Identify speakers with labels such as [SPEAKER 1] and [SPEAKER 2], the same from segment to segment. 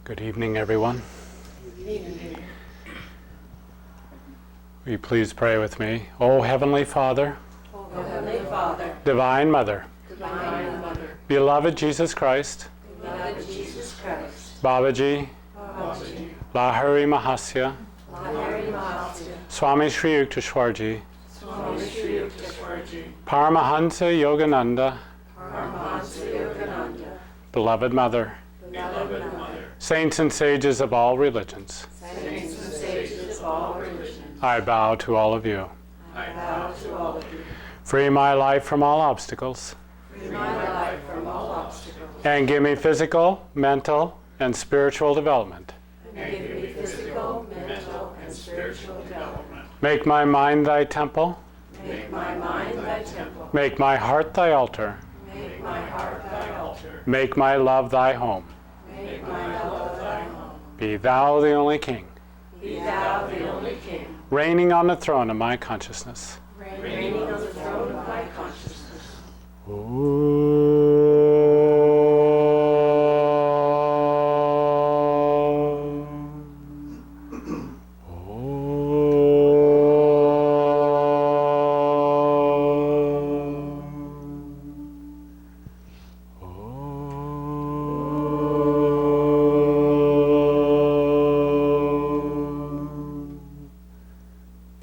[SPEAKER 1] Good evening, everyone. Will you please pray with me? O Heavenly Father, Divine Mother, beloved Jesus Christ, Babaji, Lahari Mahasya, Swami Sri Yukteswarji, Paramahansa Yogananda, beloved Mother, saints and sages of all religions, I bow to all of you. Free my life from all obstacles, and give me physical, mental, and spiritual development. Make my mind thy temple. Make my heart thy altar. Make my love thy home. Be thou the only King. Reigning on the throne of my consciousness.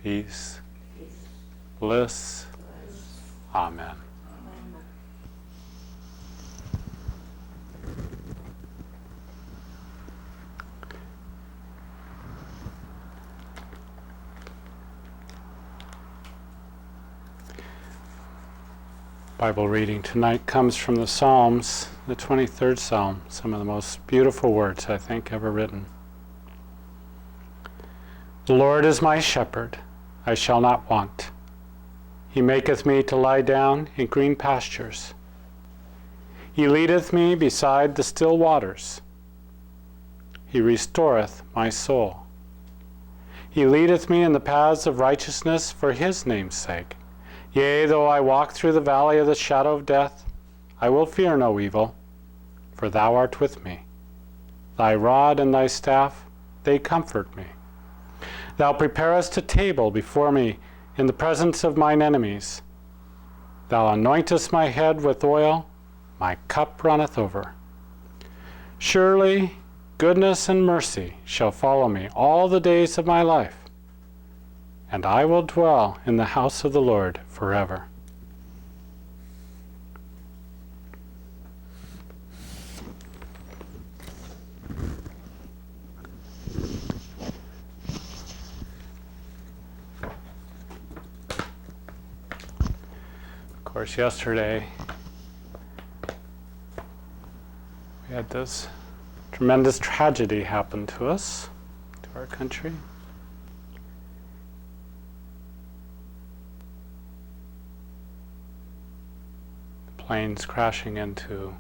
[SPEAKER 1] Peace, bliss, Amen. Bible reading tonight comes from the Psalms, the 23rd Psalm, some of the most beautiful words I think ever written. The Lord is my shepherd, I shall not want. He maketh me to lie down in green pastures. He leadeth me beside the still waters. He restoreth my soul. He leadeth me in the paths of righteousness for his name's sake. Yea, though I walk through the valley of the shadow of death, I will fear no evil, for thou art with me. Thy rod and thy staff, they comfort me. Thou preparest a table before me in the presence of mine enemies. Thou anointest my head with oil, my cup runneth over. Surely goodness and mercy shall follow me all the days of my life, and I will dwell in the house of the Lord forever. Of course, yesterday we had this tremendous tragedy happen to us, to our country. The planes crashing into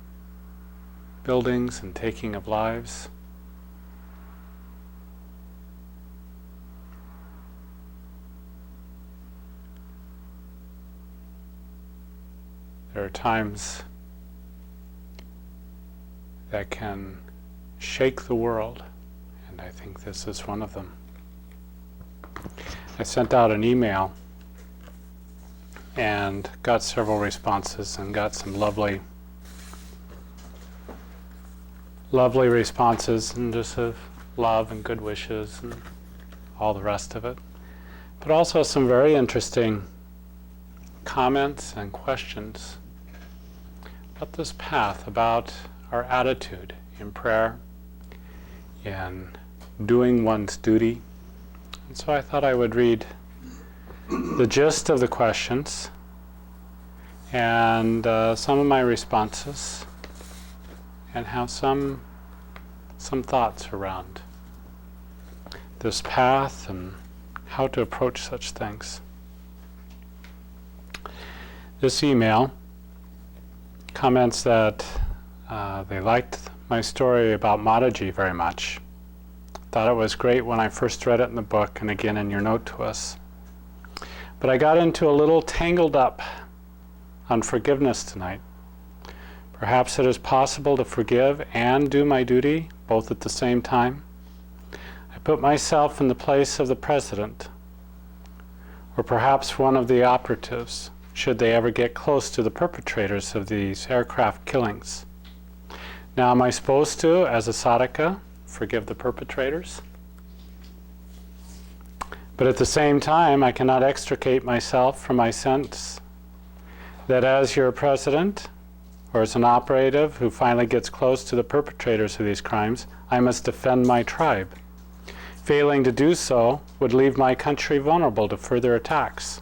[SPEAKER 1] buildings and taking of lives. There are times that can shake the world, and I think this is one of them. I sent out an email and got several responses and got some lovely responses, and just of love and good wishes and all the rest of it. But also some very interesting comments and questions about this path, about our attitude in prayer, in doing one's duty. And so I thought I would read the gist of the questions and some of my responses, and have some thoughts around this path and how to approach such things. This email comments that they liked my story about Mataji very much. Thought it was great when I first read it in the book, and again in your note to us. But I got into a little tangled up on forgiveness tonight. Perhaps it is possible to forgive and do my duty both at the same time. I put myself in the place of the president, or perhaps one of the operatives, should they ever get close to the perpetrators of these aircraft killings. Now, am I supposed to, as a sadhaka, forgive the perpetrators? But at the same time, I cannot extricate myself from my sense that as your president, or as an operative who finally gets close to the perpetrators of these crimes, I must defend my tribe. Failing to do so would leave my country vulnerable to further attacks.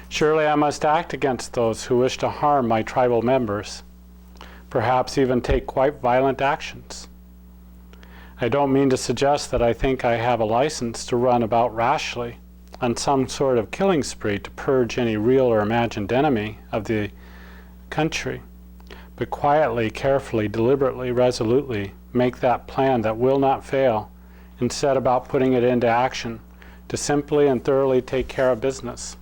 [SPEAKER 1] Surely I must act against those who wish to harm my tribal members, perhaps even take quite violent actions. I don't mean to suggest that I think I have a license to run about rashly on some sort of killing spree to purge any real or imagined enemy of the country, but quietly, carefully, deliberately, resolutely make that plan that will not fail and set about putting it into action to simply and thoroughly take care of business.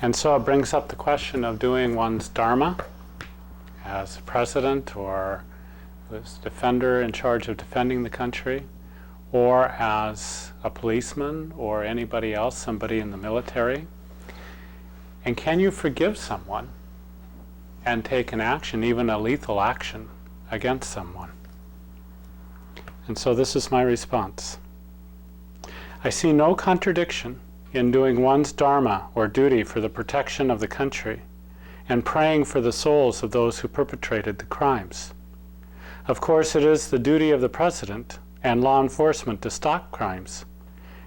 [SPEAKER 1] And so it brings up the question of doing one's dharma as president or as defender in charge of defending the country, or as a policeman or anybody else, somebody in the military. And can you forgive someone and take an action, even a lethal action, against someone? And so this is my response. I see no contradiction in doing one's dharma or duty for the protection of the country and praying for the souls of those who perpetrated the crimes. Of course, it is the duty of the president and law enforcement to stop crimes,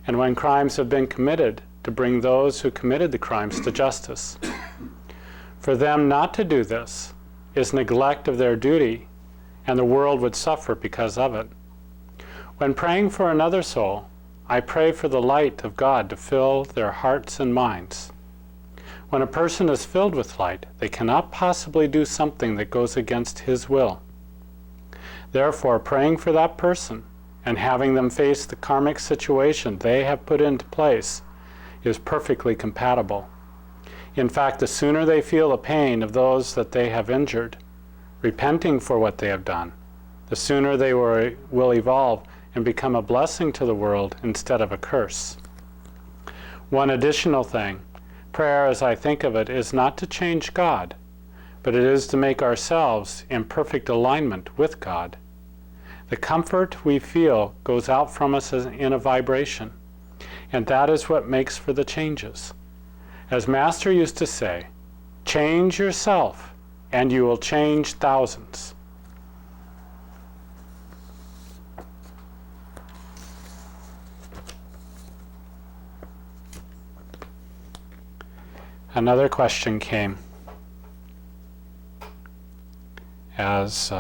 [SPEAKER 1] and when crimes have been committed, to bring those who committed the crimes to justice. For them not to do this is neglect of their duty, and the world would suffer because of it. When praying for another soul, I pray for the light of God to fill their hearts and minds. When a person is filled with light, they cannot possibly do something that goes against His will. Therefore, praying for that person and having them face the karmic situation they have put into place is perfectly compatible. In fact, the sooner they feel the pain of those that they have injured, repenting for what they have done, the sooner they will evolve and become a blessing to the world instead of a curse. One additional thing, prayer, as I think of it, is not to change God, but it is to make ourselves in perfect alignment with God. The comfort we feel goes out from us in a vibration, and that is what makes for the changes. As Master used to say, change yourself and you will change thousands. Another question came as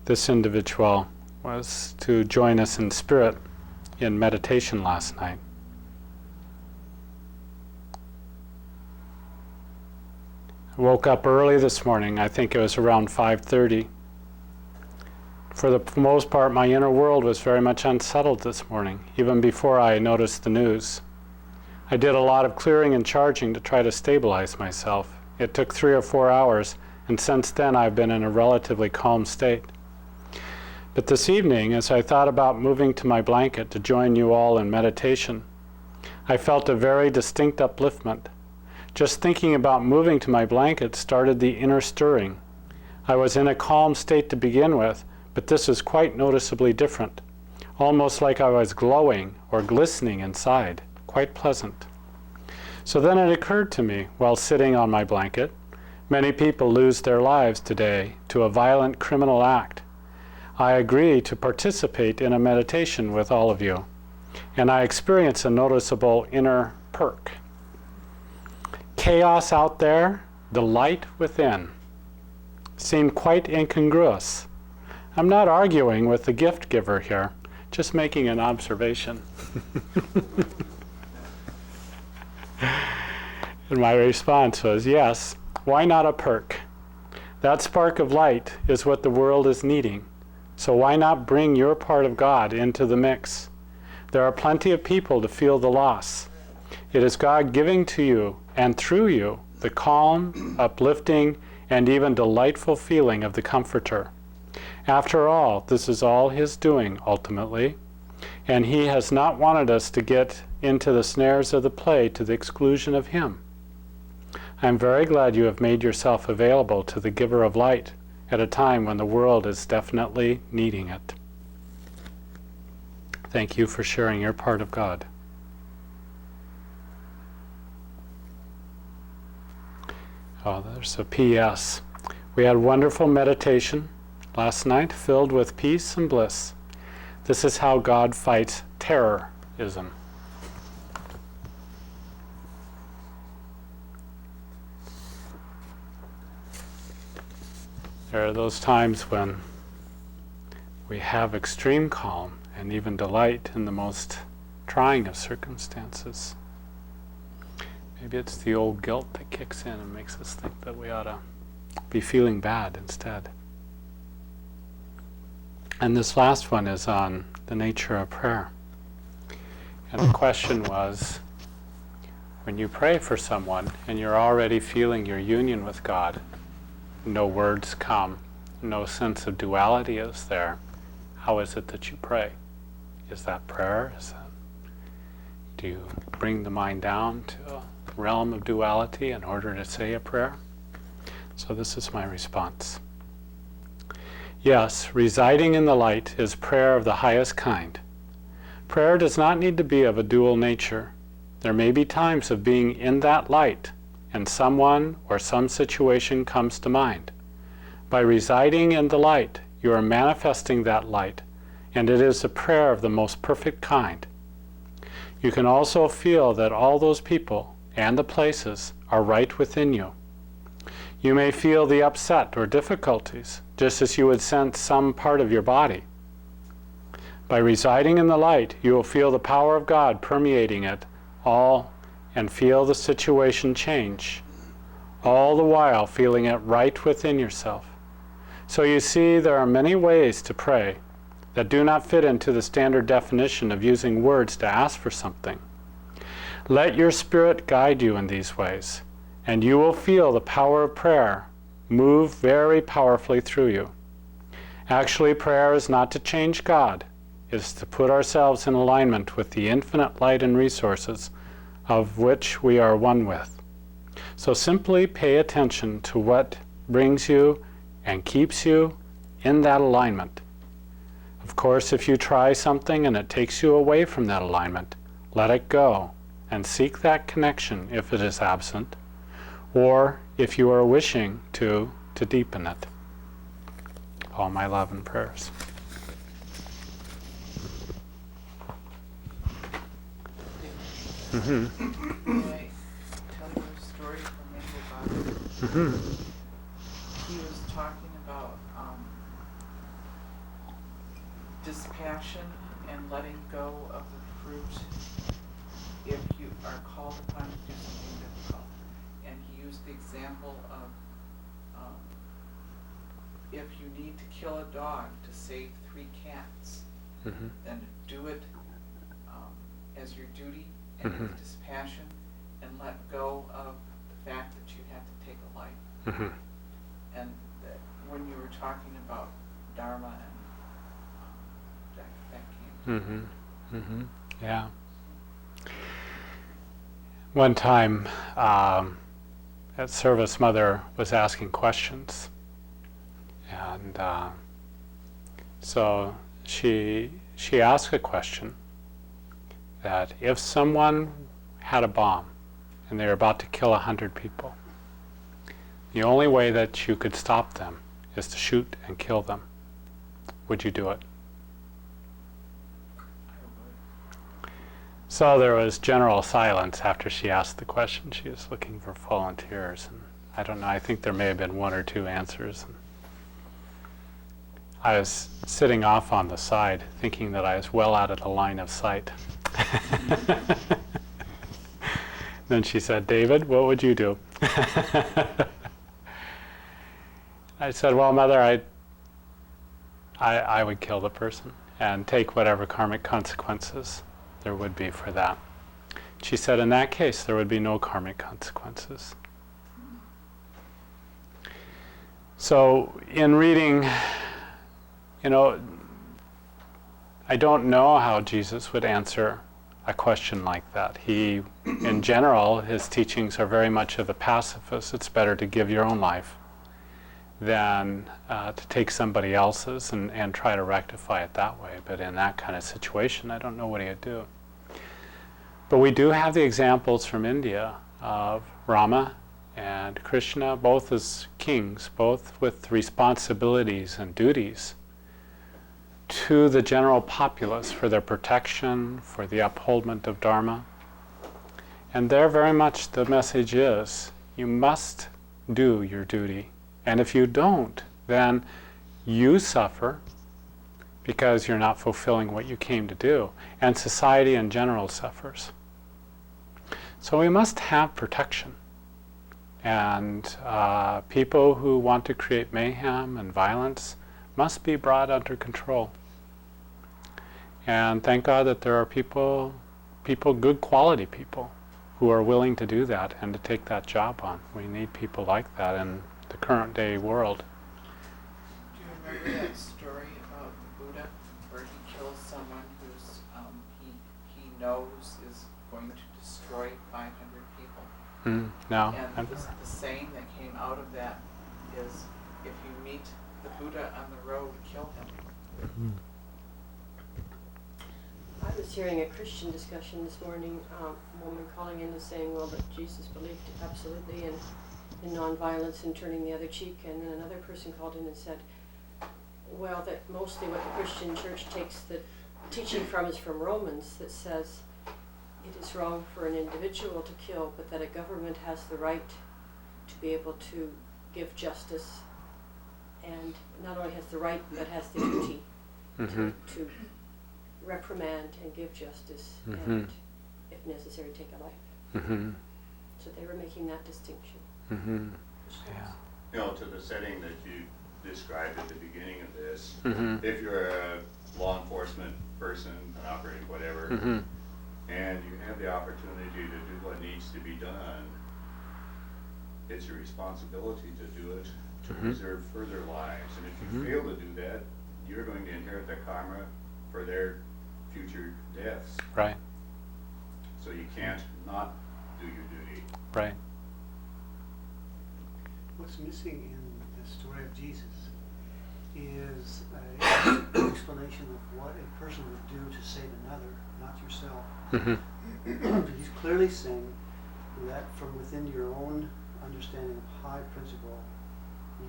[SPEAKER 1] this individual was to join us in spirit in meditation last night. I woke up early this morning. I think it was around 5:30. For the most part, my inner world was very much unsettled this morning, even before I noticed the news. I did a lot of clearing and charging to try to stabilize myself. It took 3 or 4 hours, and since then I've been in a relatively calm state. But this evening, as I thought about moving to my blanket to join you all in meditation, I felt a very distinct upliftment. Just thinking about moving to my blanket started the inner stirring. I was in a calm state to begin with, but this is quite noticeably different, almost like I was glowing or glistening inside, quite pleasant. So then it occurred to me, while sitting on my blanket, many people lose their lives today to a violent criminal act. I agree to participate in a meditation with all of you, and I experience a noticeable inner perk. Chaos out there, the light within, seemed quite incongruous. I'm not arguing with the gift giver here, just making an observation. And my response was, yes, why not a perk? That spark of light is what the world is needing. So why not bring your part of God into the mix? There are plenty of people to feel the loss. It is God giving to you and through you the calm, uplifting, and even delightful feeling of the Comforter. After all, this is all His doing ultimately, and He has not wanted us to get into the snares of the play to the exclusion of Him. I am very glad you have made yourself available to the Giver of Light at a time when the world is definitely needing it. Thank you for sharing your part of God. Oh, there's a P.S. We had wonderful meditation last night filled with peace and bliss. This is how God fights terrorism. There are those times when we have extreme calm and even delight in the most trying of circumstances. Maybe it's the old guilt that kicks in and makes us think that we ought to be feeling bad instead. And this last one is on the nature of prayer. And the question was, when you pray for someone and you're already feeling your union with God, no words come, no sense of duality is there, how is it that you pray? Is that prayer? Do you bring the mind down to a realm of duality in order to say a prayer? So this is my response. Yes, residing in the light is prayer of the highest kind. Prayer does not need to be of a dual nature. There may be times of being in that light, and someone or some situation comes to mind. By residing in the light, you are manifesting that light, and it is a prayer of the most perfect kind. You can also feel that all those people and the places are right within you. You may feel the upset or difficulties, just as you would sense some part of your body. By residing in the light, you will feel the power of God permeating it all and feel the situation change, all the while feeling it right within yourself. So you see, there are many ways to pray that do not fit into the standard definition of using words to ask for something. Let your spirit guide you in these ways, and you will feel the power of prayer move very powerfully through you. Actually, prayer is not to change God. It is to put ourselves in alignment with the infinite light and resources of which we are one with. So simply pay attention to what brings you and keeps you in that alignment. Of course, if you try something and it takes you away from that alignment, let it go and seek that connection if it is absent, or if you are wishing to deepen it. All my love and prayers. Mm-hmm.
[SPEAKER 2] Can I tell you a story from Maybe about it?
[SPEAKER 1] Mm-hmm.
[SPEAKER 2] He was talking about dispassion and letting go of the fruit if you are called upon to do something difficult. And he used the example of if you need to kill a dog to save 3 cats,
[SPEAKER 1] Mm-hmm.
[SPEAKER 2] then do it as your duty and
[SPEAKER 1] Mm-hmm.
[SPEAKER 2] with dispassion, and let go of the fact that you have to take a life.
[SPEAKER 1] Mm-hmm.
[SPEAKER 2] And that when you were talking about Dharma and that came.
[SPEAKER 1] Mm-hmm. Mm-hmm. Yeah. One time at service, Mother was asking questions, and so she asked a question that if someone had a bomb and they were about to kill 100 people, the only way that you could stop them is to shoot and kill them. Would you do it? So there was general silence after she asked the question. She was looking for volunteers, and I don't know, I think there may have been 1 or 2 answers. And I was sitting off on the side thinking that I was well out of the line of sight. Then she said, "David, what would you do?" I said, "Well, Mother, I would kill the person and take whatever karmic consequences there would be for that. she said in that case there would be no karmic consequences. So in reading, I don't know how Jesus would answer a question like that. He, in general, his teachings are very much of the pacifist. It's better to give your own life than to take somebody else's and try to rectify it that way. But in that kind of situation, I don't know what he'd do. But we do have the examples from India of Rama and Krishna, both as kings, both with responsibilities and duties to the general populace for their protection, for the upholdment of Dharma. And there very much the message is, you must do your duty. And if you don't, then you suffer because you're not fulfilling what you came to do. And society in general suffers. So we must have protection. And people who want to create mayhem and violence must be brought under control. And thank God that there are people, good quality people, who are willing to do that and to take that job on. We need people like that in the current day world.
[SPEAKER 2] Do you remember that story about the Buddha, where he kills someone who's he knows is going to destroy 500 people?
[SPEAKER 1] No.
[SPEAKER 2] And the saying that came out of that is, if you meet the Buddha on the road, kill him.
[SPEAKER 3] I was hearing a Christian discussion this morning, a woman calling in and saying, well, that Jesus believed absolutely in nonviolence and turning the other cheek, and then another person called in and said, well, that mostly what the Christian church takes the teaching from is from Romans, that says it is wrong for an individual to kill, but that a government has the right to be able to give justice, and not only has the right, but has the duty to reprimand and give justice, and if necessary take a life. So they were making that distinction.
[SPEAKER 1] Yeah.
[SPEAKER 4] To the setting that you described at the beginning of this, if you're a law enforcement person, an operator, whatever, and you have the opportunity to do what needs to be done, it's your responsibility to do it to preserve further lives. And if you fail to do that, you're going to inherit the karma for their future deaths.
[SPEAKER 1] Right.
[SPEAKER 4] So you can't not do your duty.
[SPEAKER 1] Right.
[SPEAKER 5] What's missing in the story of Jesus is an explanation of what a person would do to save another, not yourself. He's clearly saying that from within your own understanding of high principle,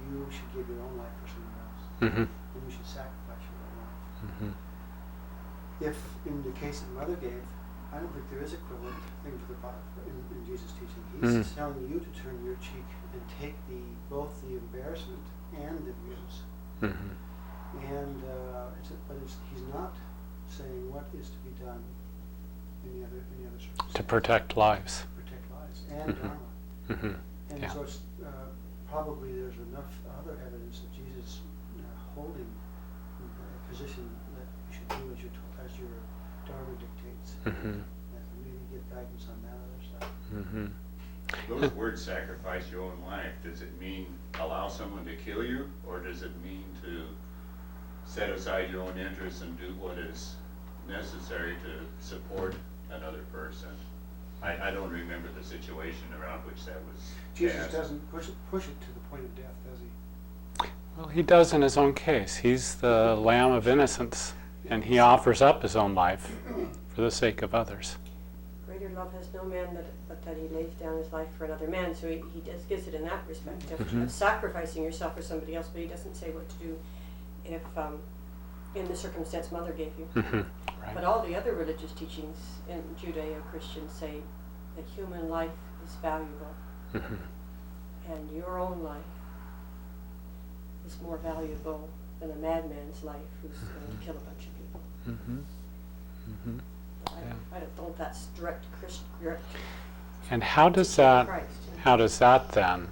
[SPEAKER 5] you should give your own life for someone else. And you should sacrifice your own life. If, in the case that Mother gave, I don't think there is equivalent thing to the Bible in Jesus' teaching. He's telling you to turn your cheek and take both the embarrassment and the abuse. And he's not saying what is to be done in the other circumstances.
[SPEAKER 1] To protect lives.
[SPEAKER 5] Protect lives and Dharma. And so it's, probably there's enough other evidence of Jesus holding the position that you should do as your Dharma dictates. That maybe get guidance on that other side.
[SPEAKER 4] Those words, sacrifice your own life, does it mean allow someone to kill you, or does it mean to set aside your own interests and do what is necessary to support another person? I don't remember the situation around which that was
[SPEAKER 5] Jesus
[SPEAKER 4] asked.
[SPEAKER 5] doesn't push it to the point of death, does he?
[SPEAKER 1] Well, he does in his own case. He's the Lamb of innocence, and he offers up his own life for the sake of others.
[SPEAKER 3] Greater love has no man but that he lays down his life for another man. So he does gives it in that respect of sacrificing yourself for somebody else, but he doesn't say what to do if in the circumstance Mother gave you.
[SPEAKER 1] Right.
[SPEAKER 3] But all the other religious teachings in Judeo-Christian say that human life is valuable, and your own life is more valuable than a madman's life who's going to kill a bunch of people. I don't know if that's direct Christian.
[SPEAKER 1] And how does that then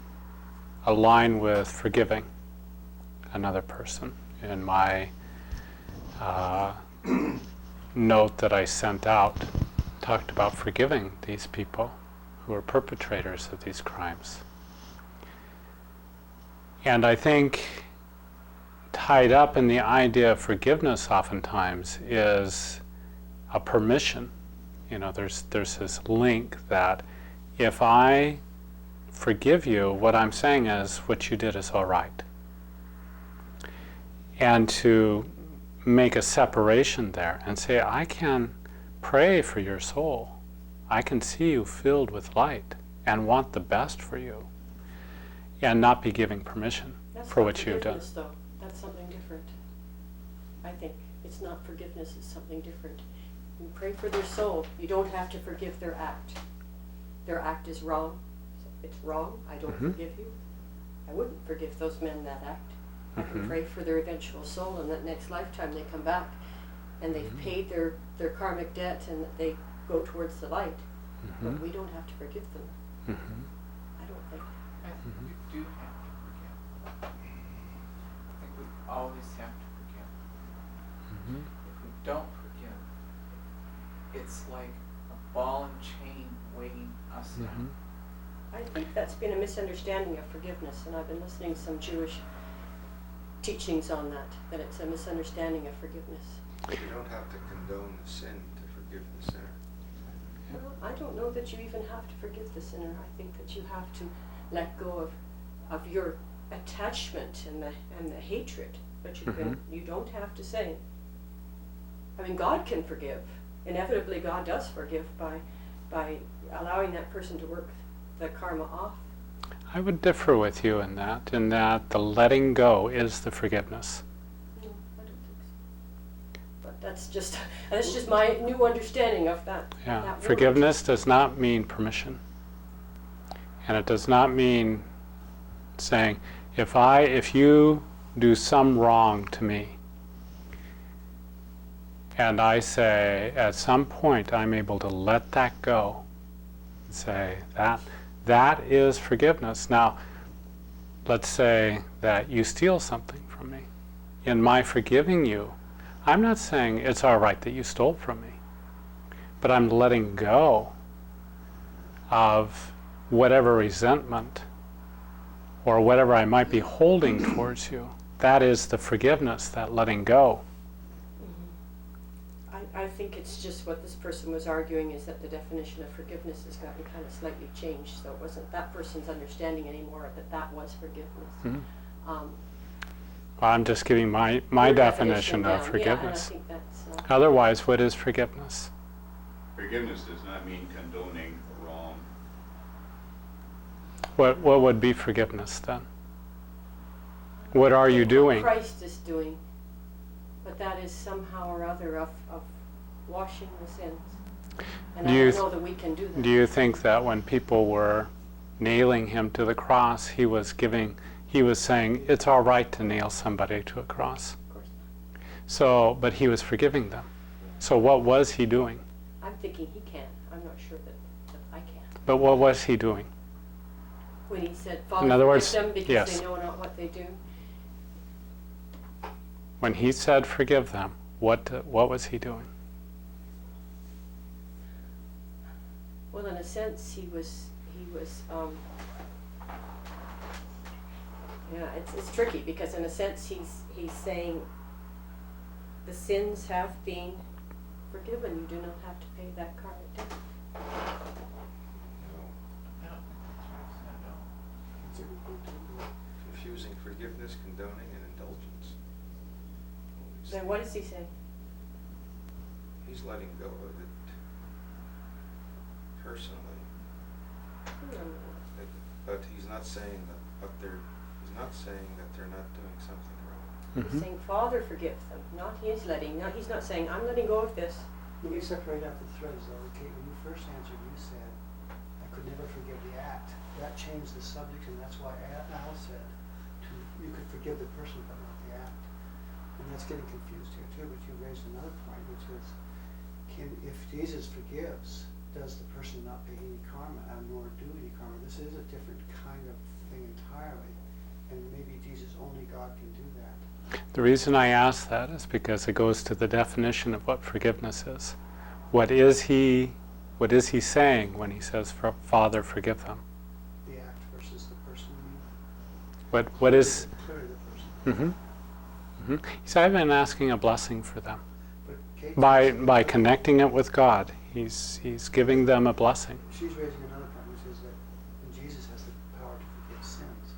[SPEAKER 1] align with forgiving another person? In my note that I sent out, talked about forgiving these people who are perpetrators of these crimes. And I think tied up in the idea of forgiveness oftentimes is a permission. There's this link that if I forgive you, what I'm saying is what you did is all right. And to make a separation there and say, I can pray for your soul. I can see you filled with light and want the best for you, and not be giving permission for what you've done.
[SPEAKER 3] That's not forgiveness, though. That's something different. I think it's not forgiveness, it's something different. You pray for their soul. You don't have to forgive their act. Their act is wrong. It's wrong. I don't forgive you. I wouldn't forgive those men that act. I can pray for their eventual soul, and that next lifetime they come back and they've paid their karmic debt and that they go towards the light. But we don't have to forgive them. I don't think.
[SPEAKER 2] I think we do have to forgive. I think we always have to forgive. If we don't forgive, it's like a ball and chain weighing us down.
[SPEAKER 3] I think that's been a misunderstanding of forgiveness, and I've been listening to some Jewish teachings on that it's a misunderstanding of forgiveness.
[SPEAKER 6] You don't have to condone the sin to forgive the sinner.
[SPEAKER 3] Well, I don't know that you even have to forgive the sinner. I think that you have to let go of your attachment and the hatred, but you don't have to say. I mean, God can forgive. Inevitably, God does forgive by allowing that person to work the karma off.
[SPEAKER 1] I would differ with you in that the letting go is the forgiveness.
[SPEAKER 3] No, I don't think so. But that's just my new understanding of that.
[SPEAKER 1] Yeah,
[SPEAKER 3] that word.
[SPEAKER 1] forgiveness does not mean permission. And it does not mean saying, if you do some wrong to me, and I say, at some point I'm able to let that go, and say, that is forgiveness. Now, let's say that you steal something from me. In my forgiving you, I'm not saying it's all right that you stole from me, but I'm letting go of whatever resentment or whatever I might be holding towards you. That is the forgiveness, that letting go.
[SPEAKER 3] I think it's just what this person was arguing is that the definition of forgiveness has gotten kind of slightly changed. So it wasn't that person's understanding anymore that was forgiveness.
[SPEAKER 1] Well, I'm just giving my
[SPEAKER 3] Your
[SPEAKER 1] definition of
[SPEAKER 3] down.
[SPEAKER 1] forgiveness.
[SPEAKER 3] Yeah, and I think that's,
[SPEAKER 1] Otherwise, what is forgiveness?
[SPEAKER 4] Forgiveness does not mean condoning wrong.
[SPEAKER 1] What would be forgiveness then? What are you doing?
[SPEAKER 3] What Christ is doing, but that is somehow or other of washing the sins. And I don't know that we can do that.
[SPEAKER 1] Do you think that when people were nailing him to the cross, he was saying it's all right to nail somebody to a cross?
[SPEAKER 3] Of course not.
[SPEAKER 1] So, but he was forgiving them. So what was he doing?
[SPEAKER 3] I'm thinking he can. I'm not sure that I can.
[SPEAKER 1] But what was he doing?
[SPEAKER 3] When he said, Father,
[SPEAKER 1] In other
[SPEAKER 3] forgive
[SPEAKER 1] words,
[SPEAKER 3] them because
[SPEAKER 1] yes.
[SPEAKER 3] they know not what they do.
[SPEAKER 1] When he said forgive them, what was he doing?
[SPEAKER 3] Well, in a sense, he was. It's tricky because in a sense he's saying the sins have been forgiven. You do not have to pay that karmic debt.
[SPEAKER 6] No.
[SPEAKER 2] I don't think that's what I said, no.
[SPEAKER 6] Confusing forgiveness, condoning, and indulgence.
[SPEAKER 3] Then what does he say?
[SPEAKER 6] He's letting go of it personally. But he's not saying that they're not doing something wrong.
[SPEAKER 3] He's saying, Father, forgive them. Not he's not saying, I'm letting go of this.
[SPEAKER 5] When you separate out the threads, though, okay, when you first answered, you said, I could never forgive the act. That changed the subject, and that's why Al said, you could forgive the person, but not the act. And that's getting confused here, too, but you raised another point, which is, if Jesus forgives, does the person not pay any karma, nor do any karma? This is a different kind of thing entirely, and maybe Jesus, only God can do that.
[SPEAKER 1] The reason I ask that is because it goes to the definition of what forgiveness is. What is he What is he saying when he says, Father, forgive them?
[SPEAKER 5] The act versus the person.
[SPEAKER 1] What is...
[SPEAKER 5] Clearly the person.
[SPEAKER 1] He's even asking a blessing for them.
[SPEAKER 5] But Kate
[SPEAKER 1] By connecting it with God, he's giving them a blessing.
[SPEAKER 5] she's raising another point, which is that Jesus has the power to forgive sins.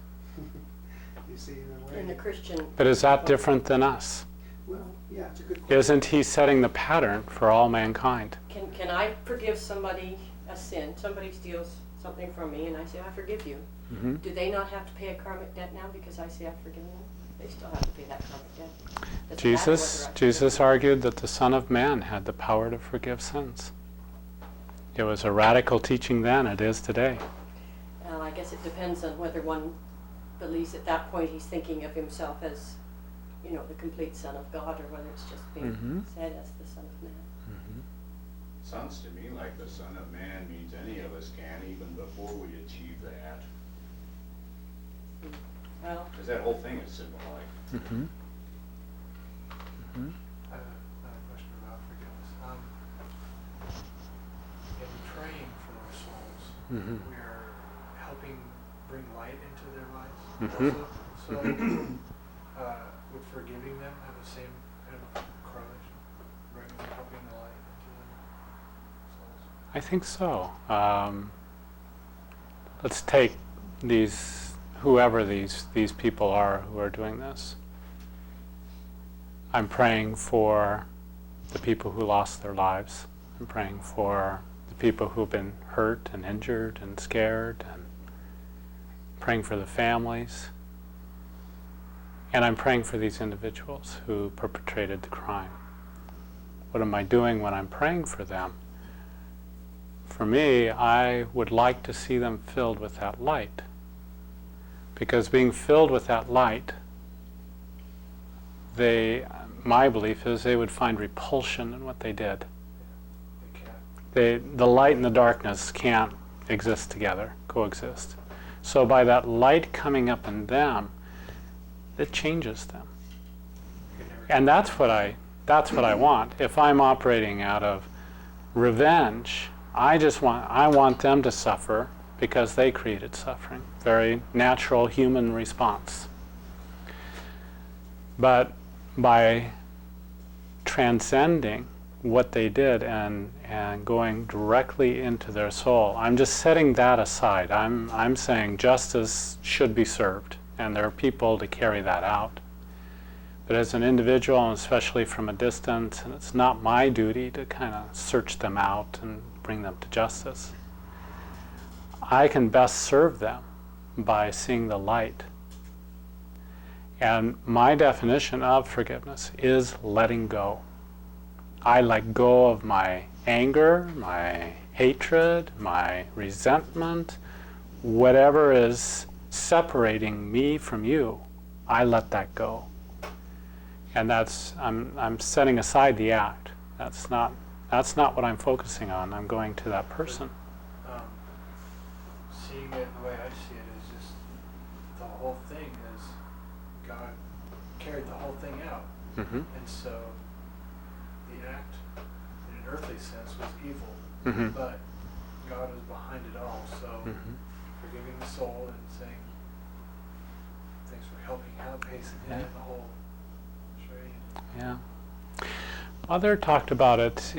[SPEAKER 5] You see, in a way.
[SPEAKER 3] In the Christian.
[SPEAKER 1] But is that different than us?
[SPEAKER 5] Well, yeah, it's a good question.
[SPEAKER 1] Isn't he setting the pattern for all mankind?
[SPEAKER 3] Can I forgive somebody a sin? Somebody steals something from me and I say, I forgive you.
[SPEAKER 1] Mm-hmm.
[SPEAKER 3] Do they not have to pay a karmic debt now because I say I've forgiven them? They still have to pay that karmic debt. Doesn't matter whether I
[SPEAKER 1] Jesus
[SPEAKER 3] forgive
[SPEAKER 1] argued that the Son of Man had the power to forgive sins. It was a radical teaching then, it is today.
[SPEAKER 3] them. Well, I guess it depends on whether one believes at that point he's thinking of himself as, the complete Son of God, or whether it's just being
[SPEAKER 1] Mhm.
[SPEAKER 3] said as the Son of Man.
[SPEAKER 4] Sounds to me like the Son of Man means any of us can, even before we achieve that.
[SPEAKER 3] Well,
[SPEAKER 4] Because that whole thing is symbolic.
[SPEAKER 1] Mm-hmm.
[SPEAKER 7] I have another question about forgiveness. In praying for their souls,
[SPEAKER 1] Mhm.
[SPEAKER 7] we are helping bring light into their lives
[SPEAKER 1] Mhm.
[SPEAKER 7] also. So, would forgiving them have the same kind of correlation? Helping the light into their souls?
[SPEAKER 1] I think so. Let's take whoever these people are who are doing this. I'm praying for the people who lost their lives. I'm praying for the people who've been hurt and injured and scared, and praying for the families. And I'm praying for these individuals who perpetrated the crime. What am I doing when I'm praying for them? For me, I would like to see them filled with that light. Because being filled with that light, my belief is they would find repulsion in what they did.
[SPEAKER 7] They can't.
[SPEAKER 1] The light and the darkness can't exist together, coexist. So by that light coming up in them, it changes them. And that's what I want. If I'm operating out of revenge, I want them to suffer because they created suffering. Very natural human response. But by transcending what they did and going directly into their soul, I'm just setting that aside. I'm saying justice should be served, and there are people to carry that out. But as an individual, and especially from a distance, and it's not my duty to kind of search them out and bring them to justice. I can best serve them by seeing the light. And my definition of forgiveness is letting go. I let go of my anger, my hatred, my resentment, whatever is separating me from you, I let that go. And I'm setting aside the act. That's not what I'm focusing on. I'm going to that person.
[SPEAKER 7] Seeing it the way I see it is just the whole thing is God carried the whole thing out.
[SPEAKER 1] Mm-hmm.
[SPEAKER 7] And so the act, in an earthly sense, was evil,
[SPEAKER 1] Mm-hmm.
[SPEAKER 7] but God was behind it all. So
[SPEAKER 1] Mm-hmm.
[SPEAKER 7] forgiving the soul and saying thanks for helping out, pacing
[SPEAKER 1] Yeah.
[SPEAKER 7] in the whole charade.
[SPEAKER 1] Yeah. Mother talked about it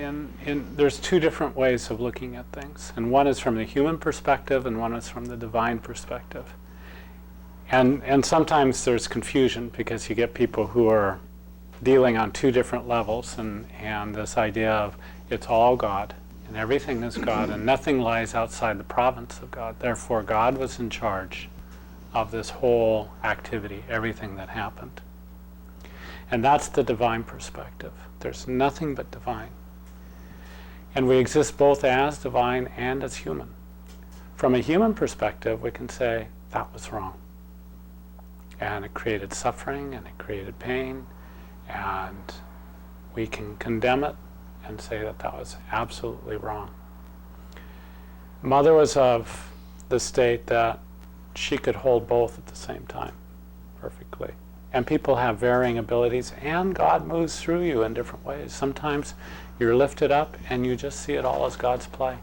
[SPEAKER 1] there's two different ways of looking at things. And one is from the human perspective and one is from the divine perspective. And sometimes there's confusion because you get people who are dealing on two different levels and this idea of it's all God and everything is God and nothing lies outside the province of God. Therefore God was in charge of this whole activity, everything that happened. And that's the divine perspective. There's nothing but divine. And we exist both as divine and as human. From a human perspective, we can say, that was wrong. And it created suffering, and it created pain, and we can condemn it and say that that was absolutely wrong. Mother was of the state that she could hold both at the same time, perfectly. And people have varying abilities, and God moves through you in different ways. Sometimes you're lifted up and you just see it all as God's play.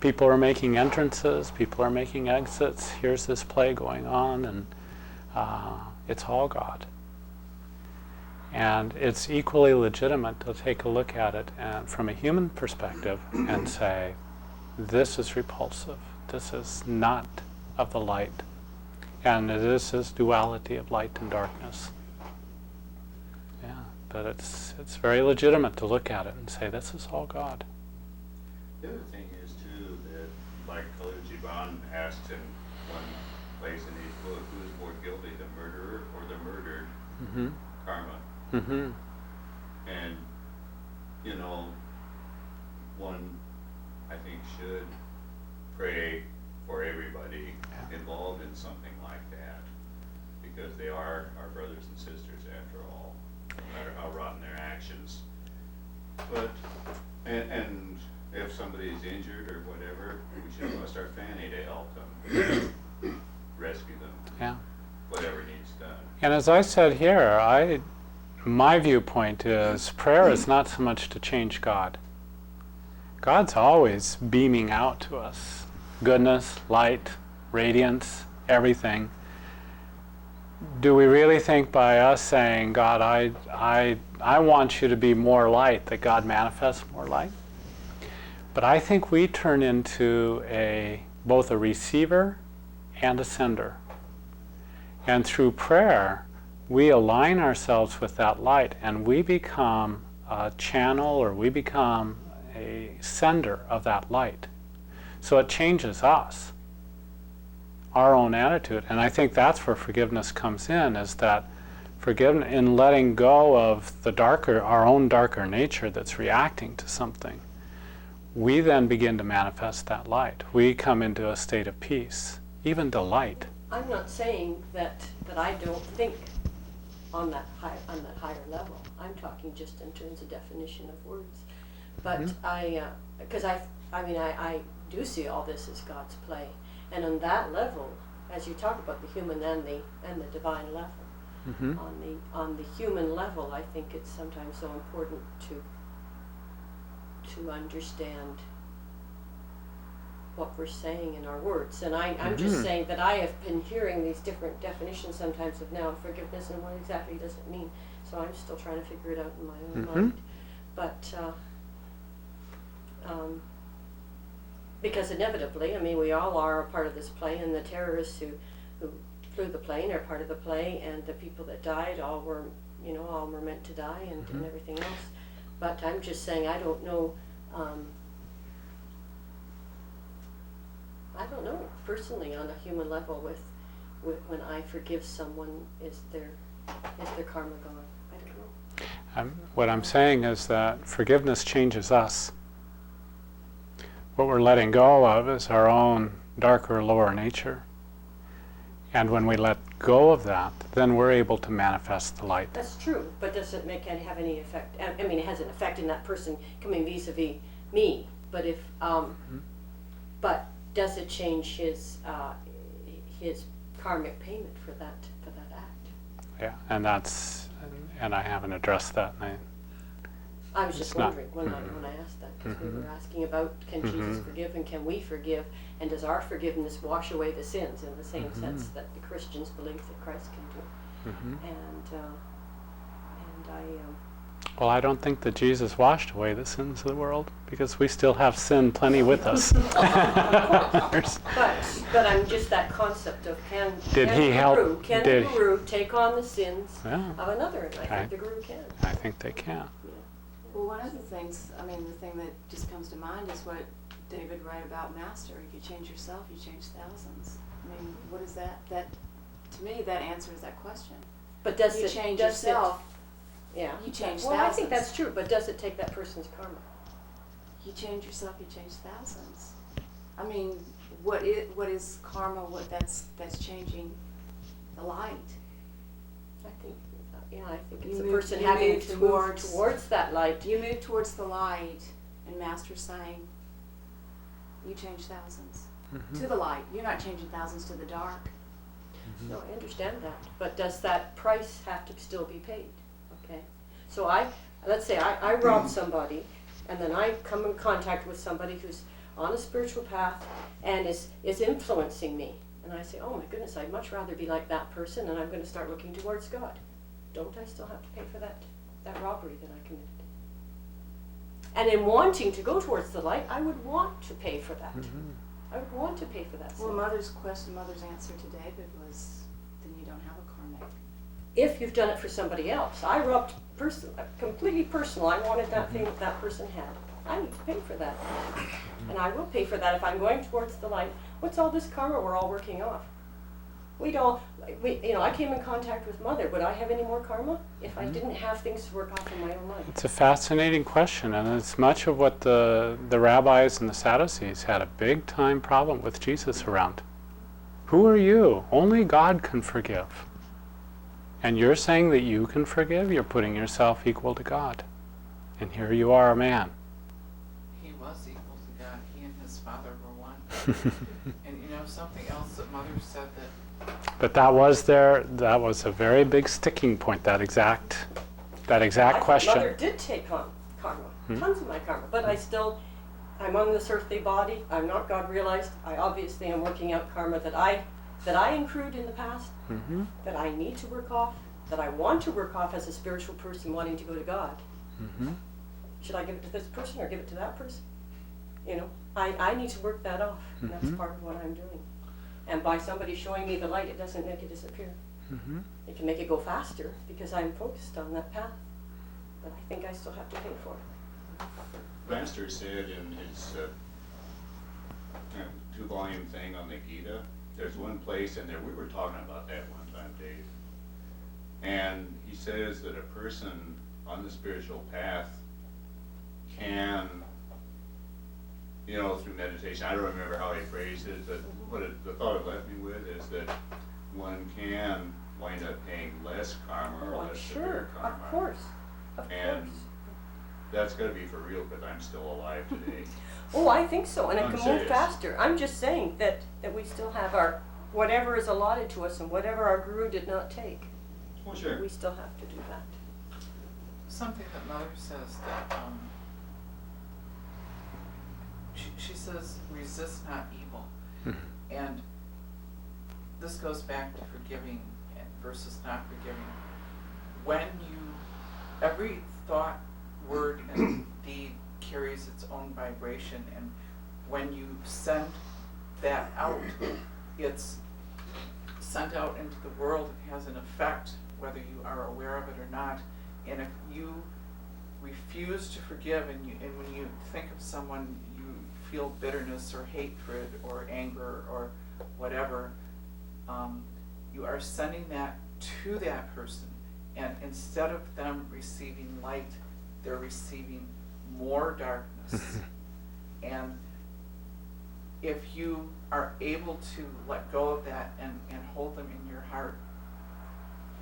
[SPEAKER 1] People are making entrances, people are making exits. Here's this play going on, and it's all God. And it's equally legitimate to take a look at it and from a human perspective and say, this is repulsive. This is not of the light. And this is duality of light and darkness. Yeah, but it's very legitimate to look at it and say, this is all God.
[SPEAKER 4] The other thing is too that, like Khalil Gibran asked in one place in his book, who is more guilty, the murderer or the murdered?
[SPEAKER 1] Mm-hmm.
[SPEAKER 4] Karma.
[SPEAKER 1] Mm-hmm.
[SPEAKER 4] And you know, one I think should pray for everybody involved in something like that, because they are our brothers and sisters after all, no matter how rotten their actions. But and if somebody's injured or whatever, we should bust our fanny to help them, rescue them,
[SPEAKER 1] Yeah.
[SPEAKER 4] whatever needs done.
[SPEAKER 1] And as I said here, my viewpoint is prayer is not so much to change God. God's always beaming out to us. Goodness, light, radiance, everything. Do we really think by us saying, God, I want you to be more light, that God manifests more light? But I think we turn into both a receiver and a sender. And through prayer, we align ourselves with that light, and we become a channel, or we become a sender of that light. So it changes us, our own attitude. And I think that's where forgiveness comes in, is that forgiveness in letting go of our own darker nature that's reacting to something. We then begin to manifest that light. We come into a state of peace, even delight.
[SPEAKER 3] I'm not saying that I don't think on that higher level. I'm talking just in terms of definition of words. But because I do see all this as God's play, and on that level, as you talk about the human and the divine level,
[SPEAKER 1] Mm-hmm.
[SPEAKER 3] on the human level, I think it's sometimes so important to understand what we're saying in our words. And I'm just saying that I have been hearing these different definitions sometimes of now forgiveness and what exactly does it mean. So I'm still trying to figure it out in my own mind. But because inevitably, I mean, we all are a part of this play, and the terrorists who flew the plane are part of the play, and the people that died all were meant to die, and everything else. But I'm just saying, I don't know personally on a human level with when I forgive someone, is their karma gone? I don't know.
[SPEAKER 1] What I'm saying is that forgiveness changes us. What we're letting go of is our own darker, lower nature. And when we let go of that, then we're able to manifest the light.
[SPEAKER 3] That's true, but does it have any effect? I mean, it has an effect in that person coming vis-a-vis me. But if, but does it change his karmic payment for that act?
[SPEAKER 1] Yeah, and I haven't addressed that. And
[SPEAKER 3] I was just
[SPEAKER 1] It's not-
[SPEAKER 3] wondering when I asked that, because we were asking about can Jesus forgive and can we forgive, and does our forgiveness wash away the sins in the same sense that the Christians believe that Christ can do.
[SPEAKER 1] Well, I don't think that Jesus washed away the sins of the world, because we still have sin plenty with us.
[SPEAKER 3] But I'm just that concept of can
[SPEAKER 1] Did he help?
[SPEAKER 3] the guru take on the sins
[SPEAKER 1] Yeah,
[SPEAKER 3] of another? And I
[SPEAKER 1] Okay.
[SPEAKER 3] think the guru can.
[SPEAKER 1] I think they can.
[SPEAKER 8] Well, one of the things, I mean, the thing that just comes to mind is what David wrote about Master. If you change yourself, you change thousands. I mean, what is that? That, to me, that answers that question.
[SPEAKER 3] But does
[SPEAKER 8] You
[SPEAKER 3] it
[SPEAKER 8] change
[SPEAKER 3] does
[SPEAKER 8] yourself,
[SPEAKER 3] Yeah.
[SPEAKER 8] you change
[SPEAKER 3] Well, I think
[SPEAKER 8] thousands.
[SPEAKER 3] that's true, but does it take that person's karma?
[SPEAKER 8] You change yourself, you change thousands. I mean, what is karma? That's changing the light.
[SPEAKER 3] I think, I think
[SPEAKER 8] You
[SPEAKER 3] it's a
[SPEAKER 8] move-
[SPEAKER 3] person
[SPEAKER 8] you
[SPEAKER 3] having
[SPEAKER 8] move
[SPEAKER 3] to
[SPEAKER 8] towards-
[SPEAKER 3] move towards that light.
[SPEAKER 8] You move towards the light, and Master's saying, you change thousands to the light. You're not changing thousands to the dark.
[SPEAKER 3] No, I understand that, but does that price have to still be paid? Okay, so let's say I rob somebody, and then I come in contact with somebody who's on a spiritual path and is influencing me. And I say, oh my goodness, I'd much rather be like that person, and I'm going to start looking towards God. Don't I still have to pay for that robbery that I committed? And in wanting to go towards the light, I would want to pay for that. I would want to pay for that.
[SPEAKER 8] Well, Mother's answer to David was, then you don't have a karmic.
[SPEAKER 3] If you've done it for somebody else. I robbed completely personal. I wanted that thing that person had. I need to pay for that. And I will pay for that if I'm going towards the light. What's all this karma we're all working off? I came in contact with Mother. Would I have any more karma if I didn't have things to work off in my own life?
[SPEAKER 1] It's a fascinating question, and it's much of what the rabbis and the Sadducees had a big time problem with Jesus around. Who are you? Only God can forgive. And you're saying that you can forgive? You're putting yourself equal to God. And here you are, a man.
[SPEAKER 2] He was equal to God. He and his Father were one. And something else that Mother said
[SPEAKER 1] But that was a very big sticking point, that exact question.
[SPEAKER 3] Mother did take on karma, tons of my karma, but I'm on this earthly body. I'm not God realized. I obviously am working out karma that I accrued in the past, that I need to work off, that I want to work off as a spiritual person wanting to go to God. Should I give it to this person or give it to that person? I need to work that off, and that's part of what I'm doing. And by somebody showing me the light, it doesn't make it disappear. It can make it go faster because I'm focused on that path. But I think I still have to pay for it.
[SPEAKER 4] Master said in his 2-volume thing on the Gita, there's one place in there, we were talking about that one time, Dave, and he says that a person on the spiritual path can, through meditation, I don't remember how he phrased it, but the thought it left me with is that one can wind up paying less karma or less severe karma.
[SPEAKER 3] Of course.
[SPEAKER 4] And that's got to be for real because I'm still alive today.
[SPEAKER 3] Oh, I think so, and it
[SPEAKER 4] I'm
[SPEAKER 3] can
[SPEAKER 4] serious.
[SPEAKER 3] move faster. I'm just saying that we still have our, whatever is allotted to us and whatever our guru did not take.
[SPEAKER 4] Well, sure.
[SPEAKER 3] We still have to do that.
[SPEAKER 2] something that Mother says that she says resist not evil. And this goes back to forgiving versus not forgiving. When every thought, word, and deed carries its own vibration, and when you send that out, it's sent out into the world. It has an effect whether you are aware of it or not. And if you refuse to forgive, and when you think of someone, you feel bitterness or hatred or anger or whatever, you are sending that to that person. And instead of them receiving light, they're receiving more darkness. And if you are able to let go of that and hold them in your heart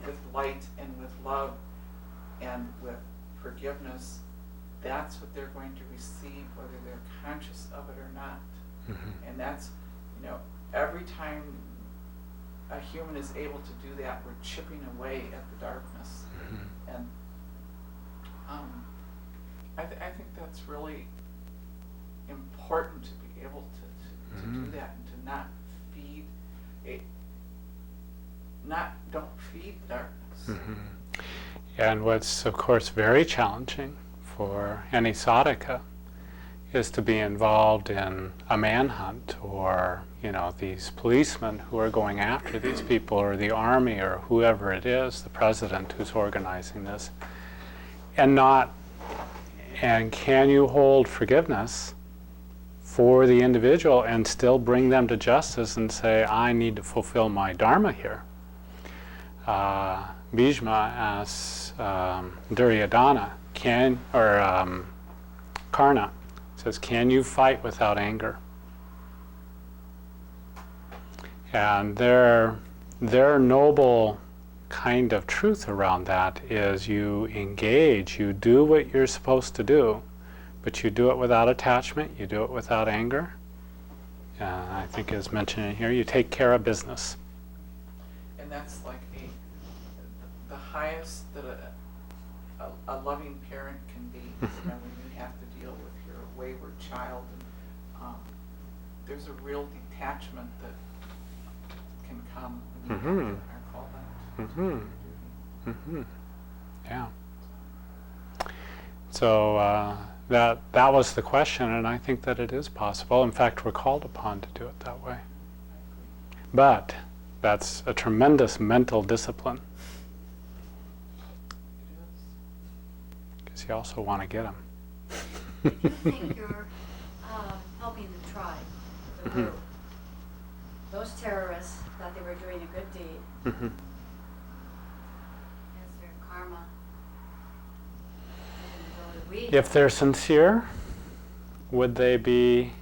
[SPEAKER 2] with light and with love and with forgiveness, that's what they're going to receive, whether they're conscious of it or not. And that's, every time a human is able to do that, we're chipping away at the darkness. And I think that's really important to be able to do that and to not feed don't feed darkness.
[SPEAKER 1] And what's, of course, very challenging for any sadhaka is to be involved in a manhunt, or, these policemen who are going after these people, or the army, or whoever it is, the president who's organizing this. And can you hold forgiveness for the individual and still bring them to justice and say, I need to fulfill my dharma here? Bhishma asks Duryodhana, Karna says, can you fight without anger? And their noble kind of truth around that is you engage, you do what you're supposed to do, but you do it without attachment, you do it without anger. I think as mentioned in here, you take care of business.
[SPEAKER 2] And that's like the highest that a loving parent can be when you have to deal with your wayward child. And there's a real detachment that can come when you
[SPEAKER 1] Mhm.
[SPEAKER 2] are called out to
[SPEAKER 1] Mhm.
[SPEAKER 2] your duty.
[SPEAKER 1] Mm-hmm. Yeah. So that was the question, and I think that it is possible. In fact, we're called upon to do it that way. But that's a tremendous mental discipline,
[SPEAKER 2] It is.
[SPEAKER 1] because you also want to get them.
[SPEAKER 9] If you think you're helping the tribe, the
[SPEAKER 1] Mhm.
[SPEAKER 9] group, those terrorists thought they were doing a good deed.
[SPEAKER 1] Mm-hmm.
[SPEAKER 9] Is there karma? Even though we
[SPEAKER 1] If they're sincere, would they be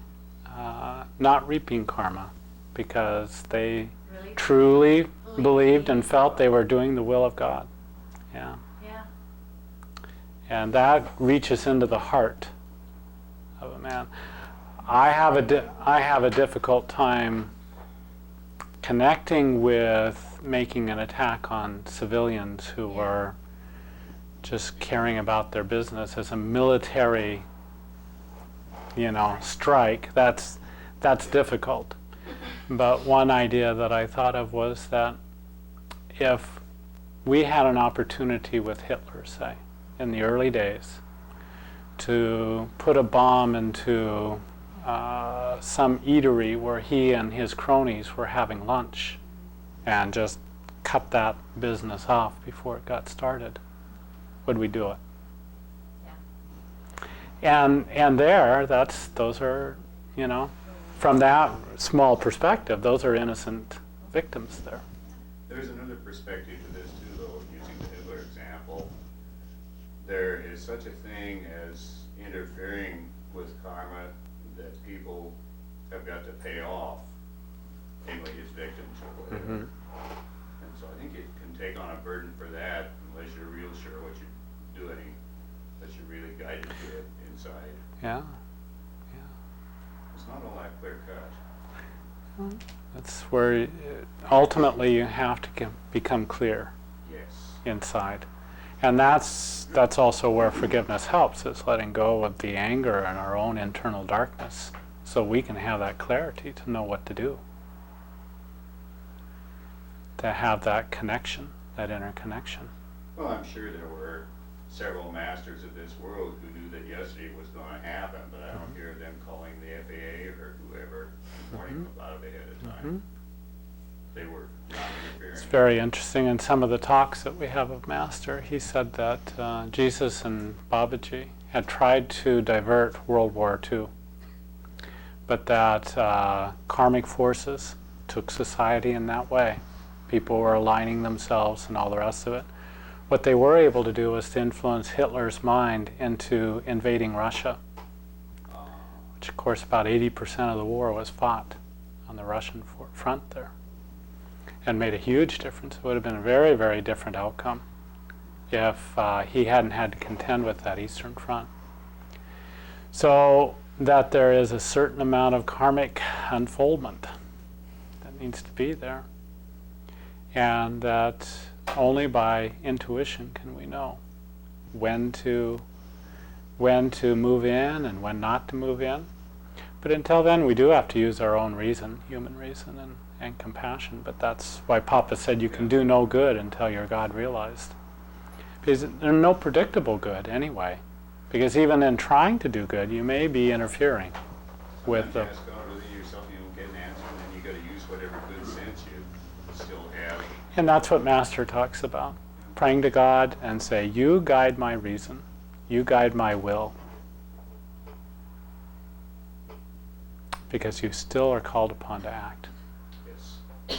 [SPEAKER 1] not reaping karma because they
[SPEAKER 9] really
[SPEAKER 1] truly believed and felt they were doing the will of God? Yeah.
[SPEAKER 9] Yeah.
[SPEAKER 1] And that reaches into the heart of a man. I have a difficult time connecting with making an attack on civilians who
[SPEAKER 9] Yeah.
[SPEAKER 1] were just caring about their business as a military, strike. That's difficult. But one idea that I thought of was that if we had an opportunity with Hitler, say, in the early days, to put a bomb into some eatery where he and his cronies were having lunch and just cut that business off before it got started, would we do it?
[SPEAKER 9] Yeah.
[SPEAKER 1] And those are, from that small perspective, those are innocent victims there.
[SPEAKER 4] There's another perspective to this too, though, using the Hitler example. There is such a thing as interfering with karma that people have got to pay off, namely his victims or whatever.
[SPEAKER 1] Mm-hmm.
[SPEAKER 4] And so I think it can take on a burden for that unless you're real sure what you're doing, that you're really guided to it inside.
[SPEAKER 1] Yeah.
[SPEAKER 4] It's not all that clear cut.
[SPEAKER 1] That's where ultimately you have to become clear
[SPEAKER 4] Yes.
[SPEAKER 1] inside. And that's also where forgiveness helps, is letting go of the anger and our own internal darkness so we can have that clarity to know what to do. To have that connection, that inner connection.
[SPEAKER 4] Well, I'm sure there were several masters of this world who knew that yesterday was going to happen, but I don't hear them calling the FAA or whoever warning them about it ahead of time. They were not interfering.
[SPEAKER 1] It's very interesting. In some of the talks that we have of Master, he said that Jesus and Babaji had tried to divert World War II, but that karmic forces took society in that way. People were aligning themselves and all the rest of it. What they were able to do was to influence Hitler's mind into invading Russia, which of course about 80% of the war was fought on the Russian front there, and made a huge difference. It would have been a very, very different outcome if he hadn't had to contend with that Eastern Front. So that there is a certain amount of karmic unfoldment that needs to be there, and that only by intuition can we know when to move in and when not to move in. But until then, we do have to use our own reason, human reason, and compassion. But that's why Papa said you can do no good until you're God realized. Because there's no predictable good anyway. Because even in trying to do good, you may be interfering with the...
[SPEAKER 4] Sometimes you ask God within yourself, you don't get an answer, and then you got to use whatever good sense you still have.
[SPEAKER 1] And that's what Master talks about. Praying to God and say, you guide my reason. You guide my will. Because you still are called upon to act.
[SPEAKER 4] Yes.
[SPEAKER 8] I'm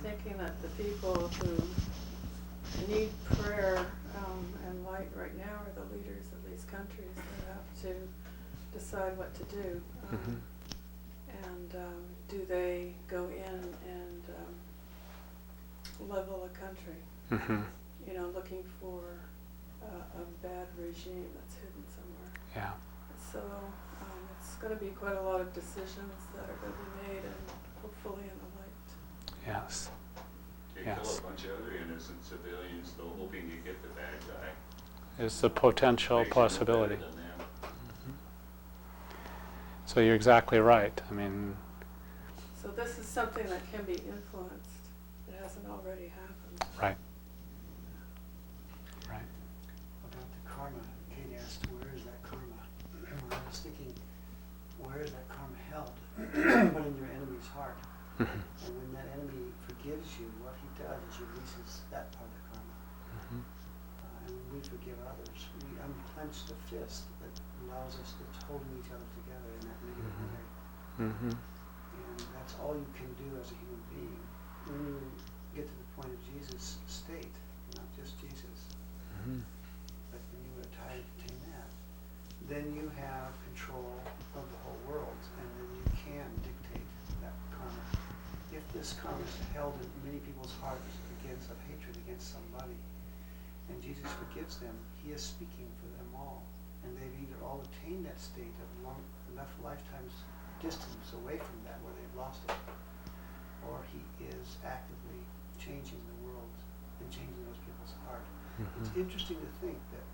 [SPEAKER 8] thinking that the people who need prayer and light right now are the leaders of these countries that have to decide what to do.
[SPEAKER 1] Mhm.
[SPEAKER 8] And do they go in and level a country?
[SPEAKER 1] Mm-hmm.
[SPEAKER 8] Looking for a bad regime that's hidden somewhere.
[SPEAKER 1] Yeah.
[SPEAKER 8] So it's going to be quite a lot of decisions that are going to be made, and hopefully in the light.
[SPEAKER 1] Yes.
[SPEAKER 4] You
[SPEAKER 1] Yes.
[SPEAKER 4] kill a bunch of other innocent civilians, though, hoping you get the bad guy.
[SPEAKER 1] Is the potential
[SPEAKER 4] Makes you no better
[SPEAKER 1] possibility.
[SPEAKER 4] than them.
[SPEAKER 1] So you're exactly right. I mean,
[SPEAKER 10] So this is something that can be influenced. It hasn't already happened.
[SPEAKER 1] right. Right.
[SPEAKER 5] About the karma, Kate asked, where is that karma? I was thinking, where is that karma held? But in your enemy's heart.
[SPEAKER 1] Mhm.
[SPEAKER 5] And when that enemy forgives you, what he does is releases that part of the karma.
[SPEAKER 1] Mhm.
[SPEAKER 5] And when we forgive others, we unclench the fist that allows us to holding each other together in that negative
[SPEAKER 1] Mhm.
[SPEAKER 5] way.
[SPEAKER 1] Mhm.
[SPEAKER 5] And that's all you can do as a human being. When you get to the point of Jesus' state, not just Jesus,
[SPEAKER 1] Mhm.
[SPEAKER 5] but when you attain that, then you have control of the whole world, and then you can dictate that karma. If this karma is held in many people's hearts against of hatred against somebody, and Jesus forgives them, he is speaking for them all. And they've either all attained that state of enough lifetimes distance away from that where they've lost it, or he is actively changing the world and changing those people's heart. It's
[SPEAKER 1] Mhm.
[SPEAKER 5] interesting to think that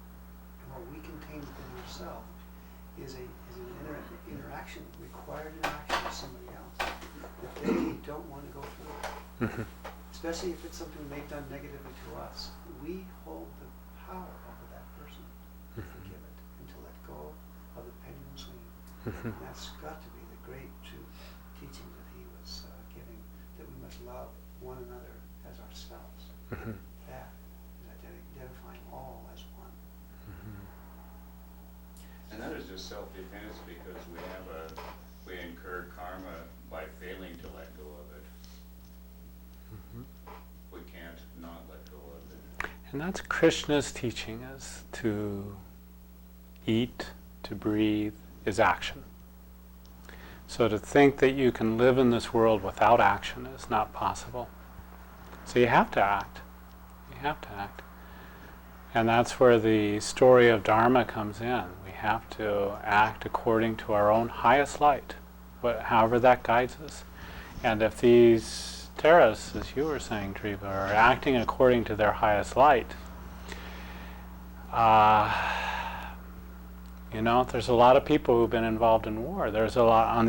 [SPEAKER 5] what we contain within ourselves is an interaction, required interaction with somebody else that they don't want to go through.
[SPEAKER 1] Mhm.
[SPEAKER 5] Especially if it's something they've done negatively to us. We hold the power over that person to forgive it and to let go of the pendulum swinging.
[SPEAKER 1] Mhm.
[SPEAKER 5] And that's got to be the great true teaching that he was giving, that we must love one another as ourselves.
[SPEAKER 1] Mhm.
[SPEAKER 5] That is identifying all as one.
[SPEAKER 1] Mhm.
[SPEAKER 4] And that is just self-defense because we incur karma by failing to let go of it.
[SPEAKER 1] Mhm.
[SPEAKER 4] We can't not let go of it.
[SPEAKER 1] And that's Krishna's teaching, is to eat, to breathe, is action. So to think that you can live in this world without action is not possible. So you have to act. You have to act. And that's where the story of Dharma comes in. We have to act according to our own highest light, however that guides us. And if these terrorists, as you were saying, Treva, are acting according to their highest light, there's a lot of people who've been involved in war. There's a lot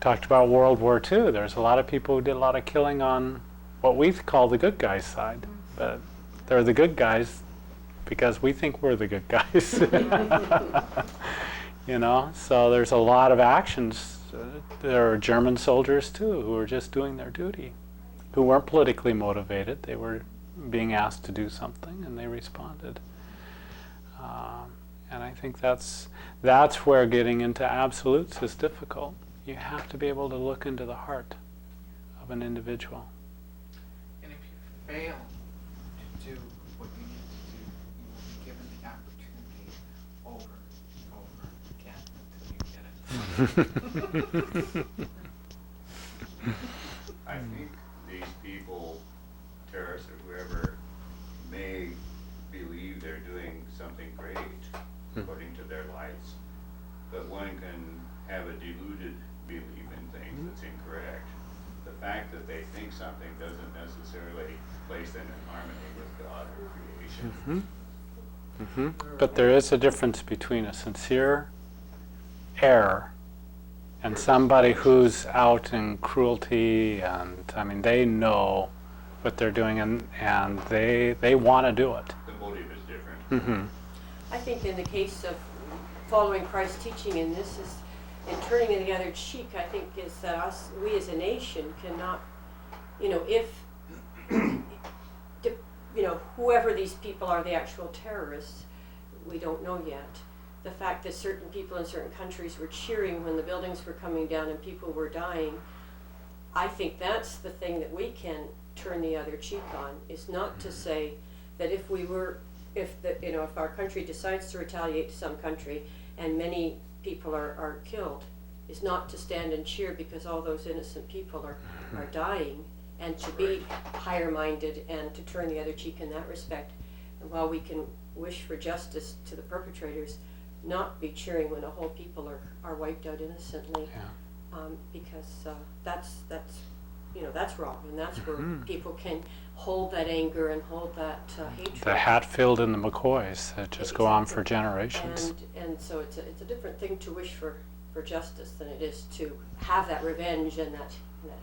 [SPEAKER 1] talked about World War II. There's a lot of people who did a lot of killing on what we call the good guys' side. But they're the good guys because we think we're the good guys. So there's a lot of actions. There are German soldiers too who were just doing their duty, who weren't politically motivated. They were being asked to do something and they responded. And I think that's where getting into absolutes is difficult. You have to be able to look into the heart of an individual.
[SPEAKER 2] And if you fail to do what you need to do, you will be given the opportunity over and over again until you get it.
[SPEAKER 4] I think these people, terrorists or whoever, may believe they're doing something great according to their lights, but one can have a deluded belief in things that's incorrect. The fact that they think something doesn't necessarily place them in harmony with God or creation.
[SPEAKER 1] But there is a difference between a sincere error and somebody who's out in cruelty, and they know what they're doing and they want to do it.
[SPEAKER 4] The motive is different.
[SPEAKER 1] Mm-hmm.
[SPEAKER 3] I think in the case of following Christ's teaching, and this is, and turning the other cheek, I think is that we as a nation cannot, if, whoever these people are, the actual terrorists, we don't know yet. The fact that certain people in certain countries were cheering when the buildings were coming down and people were dying, I think that's the thing that we can turn the other cheek on, is not to say that if our country decides to retaliate to some country and many people are killed, is not to stand and cheer because all those innocent people are dying, and to be higher minded and to turn the other cheek in that respect. And while we can wish for justice to the perpetrators, not be cheering when a whole people are wiped out innocently, because that's wrong, and that's where people can hold that anger and hold that hatred.
[SPEAKER 1] The Hatfield and the McCoys that just go on for generations.
[SPEAKER 3] And so it's a different thing to wish for for justice than it is to have that revenge and that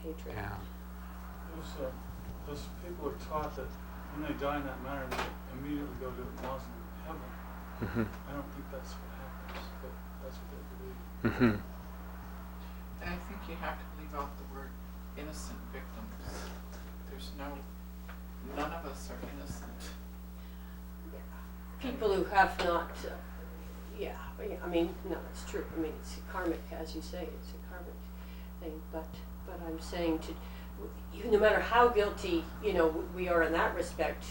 [SPEAKER 3] hatred.
[SPEAKER 1] Yeah.
[SPEAKER 11] Those people are taught that when they die in that manner, they immediately go to Muslim heaven.
[SPEAKER 1] Mm-hmm.
[SPEAKER 11] I don't think that's what happens, but that's what they believe.
[SPEAKER 1] Mm-hmm.
[SPEAKER 2] And I think you have to leave out the word innocent victims. There's none of us are innocent.
[SPEAKER 3] People who have not, I mean, no, it's true. I mean, it's a karmic, as you say, it's a karmic thing. But I'm saying no matter how guilty, we are in that respect,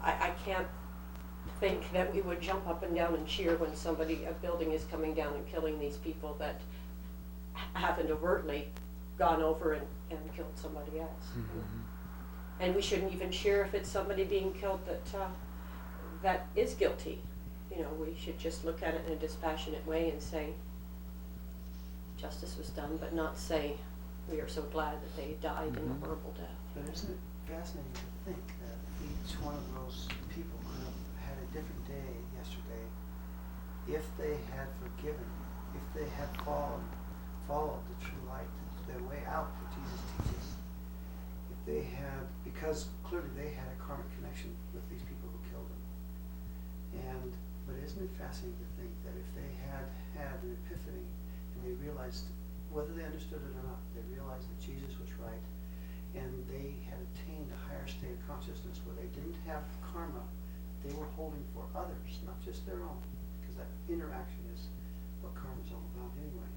[SPEAKER 3] I can't think that we would jump up and down and cheer when a building is coming down and killing these people that haven't overtly gone over and killed somebody else.
[SPEAKER 1] Mm-hmm.
[SPEAKER 3] And we shouldn't even cheer if it's somebody being killed that is guilty. We should just look at it in a dispassionate way and say justice was done, but not say we are so glad that they died in a horrible death.
[SPEAKER 5] But isn't it fascinating to think that each one of those people could have had a different day yesterday if they had forgiven, if they had followed the true light, the way out that Jesus teaches. If they had, because clearly they had a karmic connection with these people who killed them. But isn't it fascinating to think that if they had an epiphany and they realized, whether they understood it or not, they realized that Jesus was right, and they had attained a higher state of consciousness where they didn't have karma they were holding for others, not just their own, because that interaction is what karma is all about anyway,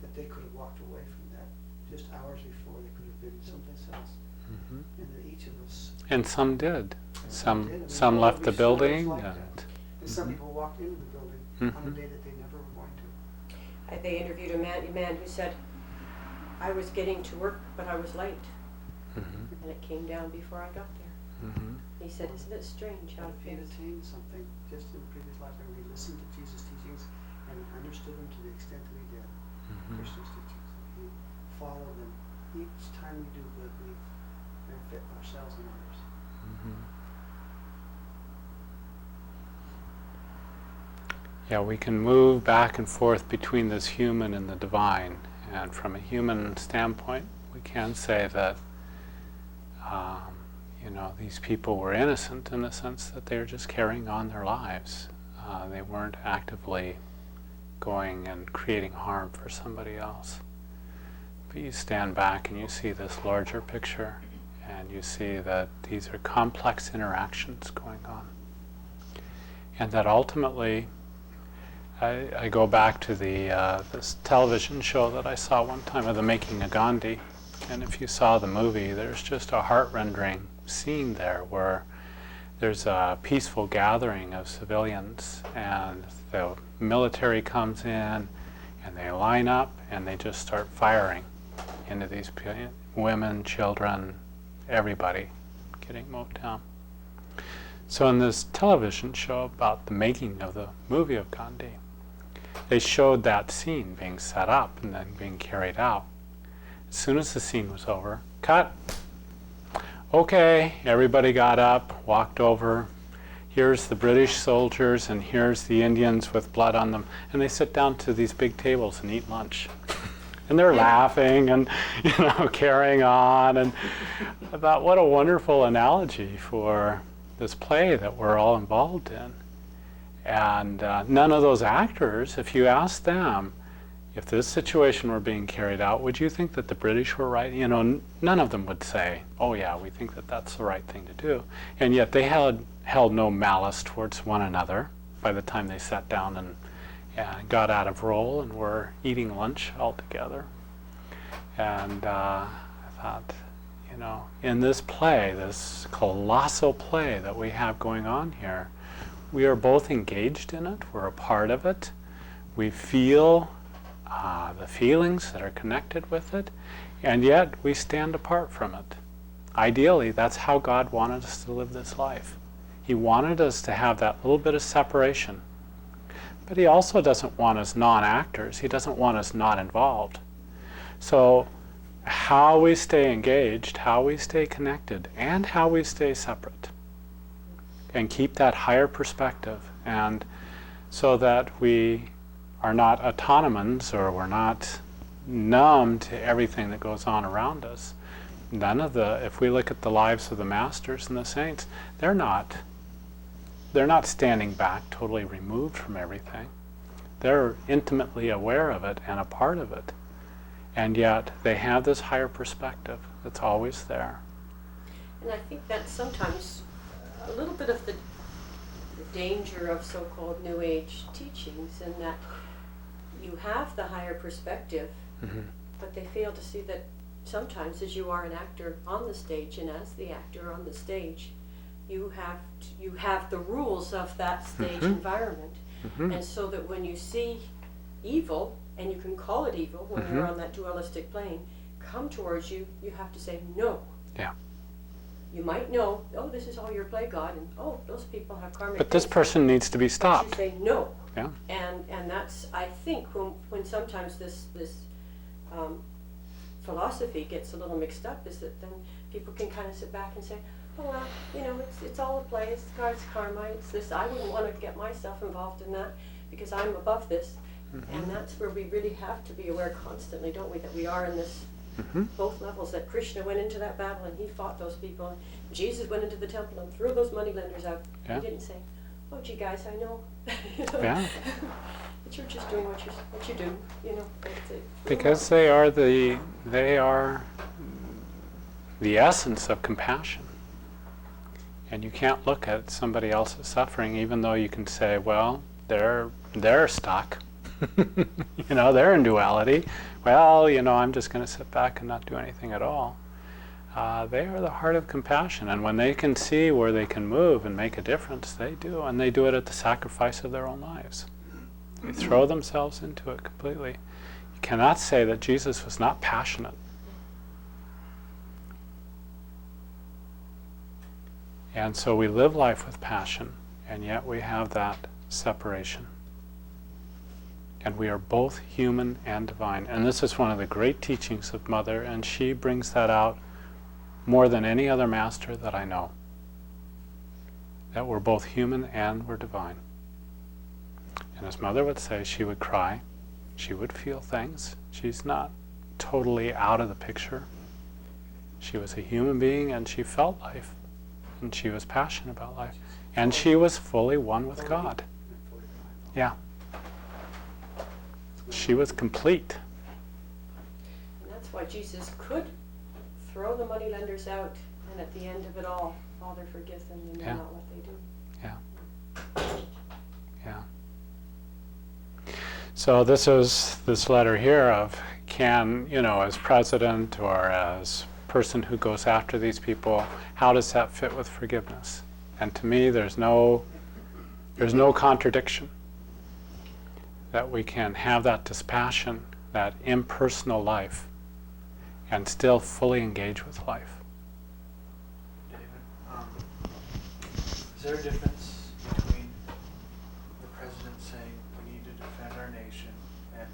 [SPEAKER 5] that they could have walked away from that just hours before. They could have been someplace else.
[SPEAKER 1] Mm-hmm.
[SPEAKER 5] And that each of us...
[SPEAKER 1] And some did.
[SPEAKER 5] And
[SPEAKER 1] Some
[SPEAKER 5] did. I mean,
[SPEAKER 1] some left the
[SPEAKER 5] every story is
[SPEAKER 1] building.
[SPEAKER 5] like that. And some
[SPEAKER 1] Mhm.
[SPEAKER 5] people walked into the building on a
[SPEAKER 1] Mhm.
[SPEAKER 5] day that they never were going to.
[SPEAKER 3] They interviewed a man who said, I was getting to work, but I was late.
[SPEAKER 1] Mhm.
[SPEAKER 3] And it came down before I got there.
[SPEAKER 1] Mhm.
[SPEAKER 3] He said, isn't it strange how
[SPEAKER 5] But if he had
[SPEAKER 3] things...
[SPEAKER 5] attained something just in the previous life, and we listened to Jesus' teachings and understood them to the extent that he did,
[SPEAKER 1] Mhm.
[SPEAKER 5] Krishna's teachings, that he followed them. Each time we do good, we benefit ourselves and others.
[SPEAKER 1] Mhm. Yeah, we can move back and forth between this human and the divine. And from a human standpoint, we can say that these people were innocent in the sense that they were just carrying on their lives. They weren't actively going and creating harm for somebody else. But you stand back and you see this larger picture, and you see that these are complex interactions going on. And that ultimately, I go back to this television show that I saw one time of The Making of Gandhi. And if you saw the movie, there's just a heart-rending scene there where there's a peaceful gathering of civilians, and the military comes in, and they line up, and they just start firing into these women, children, everybody getting mowed down. So in this television show about the making of the movie of Gandhi, they showed that scene being set up and then being carried out. As soon as the scene was over, cut. Okay, everybody got up, walked over. Here's the British soldiers and here's the Indians with blood on them. And they sit down to these big tables and eat lunch. And they're laughing and, carrying on. And I thought, what a wonderful analogy for this play that we're all involved in. And none of those actors, if you ask them, if this situation were being carried out, would you think that the British were right? None of them would say, oh yeah, we think that that's the right thing to do. And yet they held no malice towards one another by the time they sat down and got out of role and were eating lunch all together. And I thought, in this play, this colossal play that we have going on here, we are both engaged in it, we're a part of it, we feel the feelings that are connected with it, and yet we stand apart from it. Ideally, that's how God wanted us to live this life. He wanted us to have that little bit of separation. But he also doesn't want us non-actors. He doesn't want us not involved. So how we stay engaged, how we stay connected, and how we stay separate, and keep that higher perspective, and so that we are not autonomans, or we're not numb to everything that goes on around us. None of the, if we look at the lives of the masters and the saints, they're not standing back, totally removed from everything. They're intimately aware of it and a part of it. And yet they have this higher perspective that's always there.
[SPEAKER 3] And I think that's sometimes a little bit of the danger of so-called New Age teachings, in that you have the higher perspective, but they fail to see that sometimes, as you are an actor on the stage, and as the actor on the stage, you have the rules of that stage environment. And so that when you see evil, and you can call it evil when you're on that dualistic plane, come towards you, you have to say no.
[SPEAKER 1] Yeah.
[SPEAKER 3] You might know, oh, this is all your play, God, and oh, those people have karmic.
[SPEAKER 1] But this person needs to be stopped.
[SPEAKER 3] You say no.
[SPEAKER 1] Yeah.
[SPEAKER 3] And that's, I think, when sometimes this philosophy gets a little mixed up, is that then people can kind of sit back and say, oh well, you know, it's all a play, it's God's karma, it's this, I wouldn't want to get myself involved in that because I'm above this. And that's where we really have to be aware constantly, don't we, that we are in this both levels, that Krishna went into that battle and he fought those people, and Jesus went into the temple and threw those moneylenders out.
[SPEAKER 1] Yeah.
[SPEAKER 3] He didn't say, oh gee guys, I know.
[SPEAKER 1] Yeah.
[SPEAKER 3] The church is doing what you do, you know.
[SPEAKER 1] Because they are the essence of compassion. And you can't look at somebody else's suffering, even though you can say, well, they're stuck. You know, they're in duality. Well, you know, I'm just going to sit back and not do anything at all. They are the heart of compassion, and when they can see where they can move and make a difference, they do, and they do it at the sacrifice of their own lives. They throw themselves into it completely. You cannot say that Jesus was not passionate. And so we live life with passion, and yet we have that separation. And we are both human and divine. And this is one of the great teachings of Mother, and she brings that out more than any other master that I know. That we're both human and we're divine. And as Mother would say, she would cry, she would feel things. She's not totally out of the picture. She was a human being and she felt life. And she was passionate about life. And she was fully one with God. Yeah. She was complete.
[SPEAKER 3] And that's why Jesus could throw the moneylenders out, and at the end of it all, Father, forgive them, and know not what they do.
[SPEAKER 1] Yeah. Yeah. So this is this letter here of, can, you know, as president or as person who goes after these people, how does that fit with forgiveness? And to me, there's no contradiction. That we can have that dispassion, that impersonal life, and still fully engage with life.
[SPEAKER 7] David, is there a difference between the president saying we need to defend our nation, and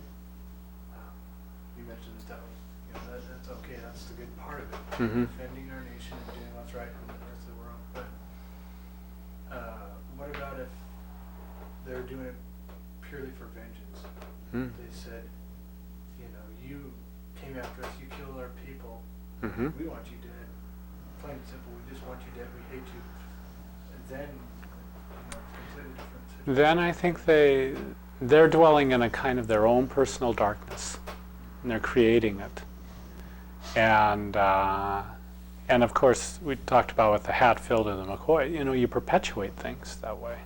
[SPEAKER 7] you mentioned that was, you know, that's okay, that's the good part of it, defending our nation and doing what's right in the rest of the world. But what about if they're doing it purely for vengeance? They said, you know, you came after us, you killed our people, we want you dead. Plain and simple, we just want you dead, we hate you. And then, you know, it's completely different.
[SPEAKER 1] Then I think they're dwelling in a kind of their own personal darkness, and they're creating it. And of course, we talked about with the Hatfield and the McCoy, you know, you perpetuate things that way.